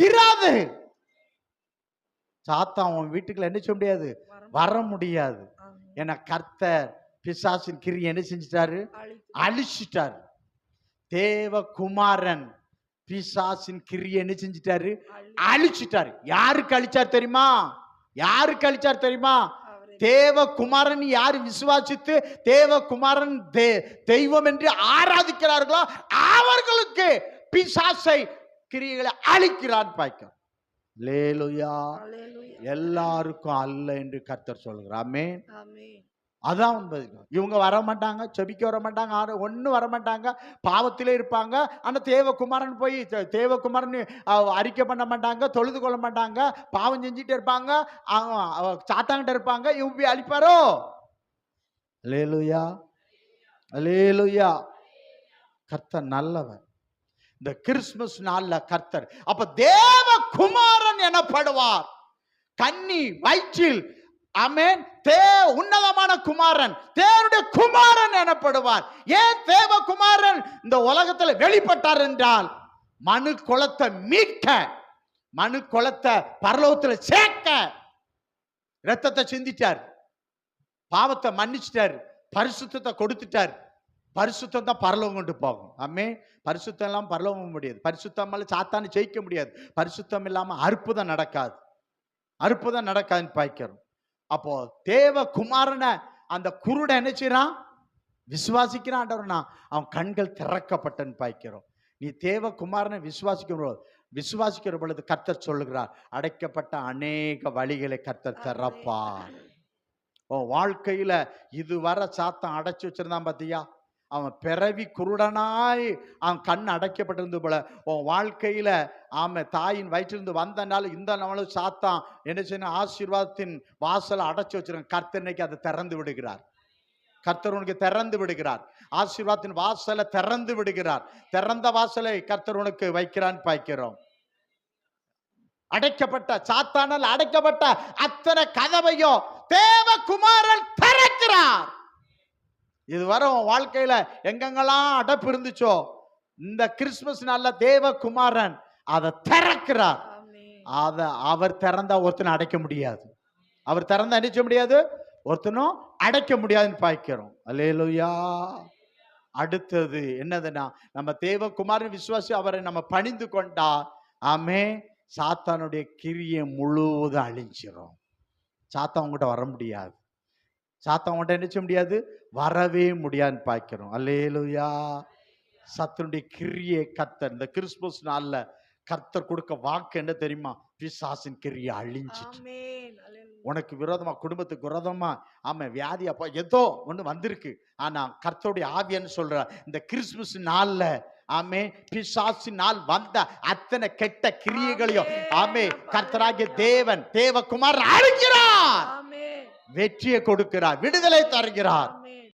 இராது. சாத்தான் உன் வீட்டுக்குள்ள என்ன செய்ய முடியாது? வர முடியாது. ஏன்னா கர்த்தர் பிசாசின் கிரியை என்ன செஞ்சிட்டாரு? அழிச்சிட்டாரு. தேவ குமாரன் பிசாசின் கிரியை என்ன செஞ்சிட்டாரு? அழிச்சிட்டாரு. யாருக்கு அழிச்சார் தெரியுமா? யாருக்கு அழிச்சார் தெரியுமா? தேவ குமாரன் யாரு விசுவாசித்து தேவ குமாரன் தெய்வம் என்று ஆராதிக்கிறார்களோ அவர்களுக்கு பிசாசை கிரியைகளை அழிக்கிறான் பாய்க்கும். அல்லேலூயா. எல்லாருக்கும் அல்ல என்று கர்த்தர் சொல்கிறார். ஆமென். அதான் உண்மை. இவங்க வர மாட்டாங்க, செபிக்க வர மாட்டாங்க, ஒன்றும் வர மாட்டாங்க, பாவத்திலே இருப்பாங்க. ஆனால் தேவகுமாரன் போய் தேவகுமாரன் அறிக்கை பண்ண மாட்டாங்க, தொழுது கொள்ள மாட்டாங்க, பாவம் செஞ்சுட்டே இருப்பாங்க, சாத்தாங்கிட்ட இருப்பாங்க. இவங்க போய் அழிப்பாரோ? அல்லேலூயா, அல்லேலூயா. கர்த்தர் நல்லவர். இந்த கிறிஸ்துமஸ் நாள்ல கர்த்தர் அப்ப தேவகுமாரன் எனப்படுவார். கன்னி வயிற்றில் ஆமென் உன்னதமான குமாரன், தேவனுடைய குமாரன் எனப்படுவார். ஏன் தேவகுமாரன் இந்த உலகத்தில் வெளிப்பட்டார் என்றால் மனு குலத்தை மீட்க, மனு குலத்தை பரலோகத்தில் சேர்க்க இரத்தத்தை சிந்திட்டார், பாவத்தை மன்னிச்சிட்டார், பரிசுத்தத்தை கொடுத்துட்டார். பரிசுத்தம் தான் பரலோகம் கொண்டு போகும். ஆமென். பரிசுத்தம் இல்லாம பரலோகம் முடியாது. பரிசுத்தம் சாத்தானை ஜெயிக்க முடியாது. பரிசுத்தம் இல்லாம அற்புதம் நடக்காது. அற்புதம் நடக்காதுன்னு பாய்க்கிறோம். அப்போ தேவ குமாரனை அந்த குருடன் என்ன செய்யறான்? விசுவாசிக்கிறான். அவன் கண்கள் திறக்கப்பட்டன்னு பாய்க்கிறோம். நீ தேவ குமாரனை விசுவாசிக்கிற பொழுது கர்த்தர் சொல்லுகிறார், அடைக்கப்பட்ட அநேக வழிகளை கர்த்தர் திறப்பார். வாழ்க்கையில இதுவரை சாத்தான் அடைச்சு வச்சிருந்தான் பாத்தியா? அவன் பிறவி குருடனாய் அவன் கண் அடைக்கப்பட்டிருந்து போல உன் வாழ்க்கையில தாயின் வயிற்றிலிருந்து வந்த நாள் இந்த நாளும் சாத்தான் என்ன செய்யணும்? ஆசீர்வாதத்தின் வாசலை அடைச்சு வச்சிருக்கான். கர்த்தர் இன்னைக்கு அதை திறந்து விடுகிறார். கர்த்தர் உனக்கு திறந்து விடுகிறார். ஆசீர்வாதத்தின் வாசலை திறந்து விடுகிறார். திறந்த வாசலை கர்த்தர் உனக்கு வைக்கிறான்னு பாய்க்கிறோம். அடைக்கப்பட்ட சாத்தானால் அடைக்கப்பட்ட அத்தனை கதவையும் தேவகுமாரன் திறக்கிறார். இதுவரை உன் வாழ்க்கையில எங்கெங்கெல்லாம் அடைப்பு இருந்துச்சோ இந்த கிறிஸ்துமஸ் நாள்ல தேவகுமாரன் அதை திறக்கிறார். அவர் திறந்தா ஒருத்தனை அடைக்க முடியாது. அவர் திறந்தா அடிக்க முடியாது, ஒருத்தனும் அடைக்க முடியாதுன்னு பாய்க்கிறோம். அல்லேலூயா. அடுத்தது என்னதுன்னா, நம்ம தேவகுமாரன் விசுவாசி அவரை நம்ம பணிந்து கொண்டா ஆமே சாத்தானுடைய கிரியை முழுவதும் அழிஞ்சிரும். சாத்தான் உங்ககிட்ட வர முடியாது. சாத்தான் உங்ககிட்ட என்ன செய்ய முடியாது, வரவே முடியாதுன்னு பார்க்கிறோம். அல்லேலூயா. சத்துருடைய கிரியை கர்த்தர் இந்த கிறிஸ்துமஸ் நாள்ல கர்த்தர் கொடுக்க வாக்கு என்ன தெரியுமா? பிசாசின் கிரியை அழிஞ்சிட்டு, ஆமென். அல்லேலூயா. உனக்கு விரோதமா, குடும்பத்துக்கு விரோதமா, ஆமா வியாதி அப்பா ஏதோ ஒண்ணு வந்திருக்கு. ஆனா கர்த்தருடைய ஆவியான்னு சொல்ற இந்த கிறிஸ்துமஸ் நாள்ல ஆமே பிசாசின் நாள் வந்த அத்தனை கெட்ட கிரியைகளையும் ஆமே கர்த்தராகிய தேவன் தேவகுமார் அழிக்கிறார், ஆமென். வெற்றியை கொடுக்கிறார், விடுதலை தருகிறார்.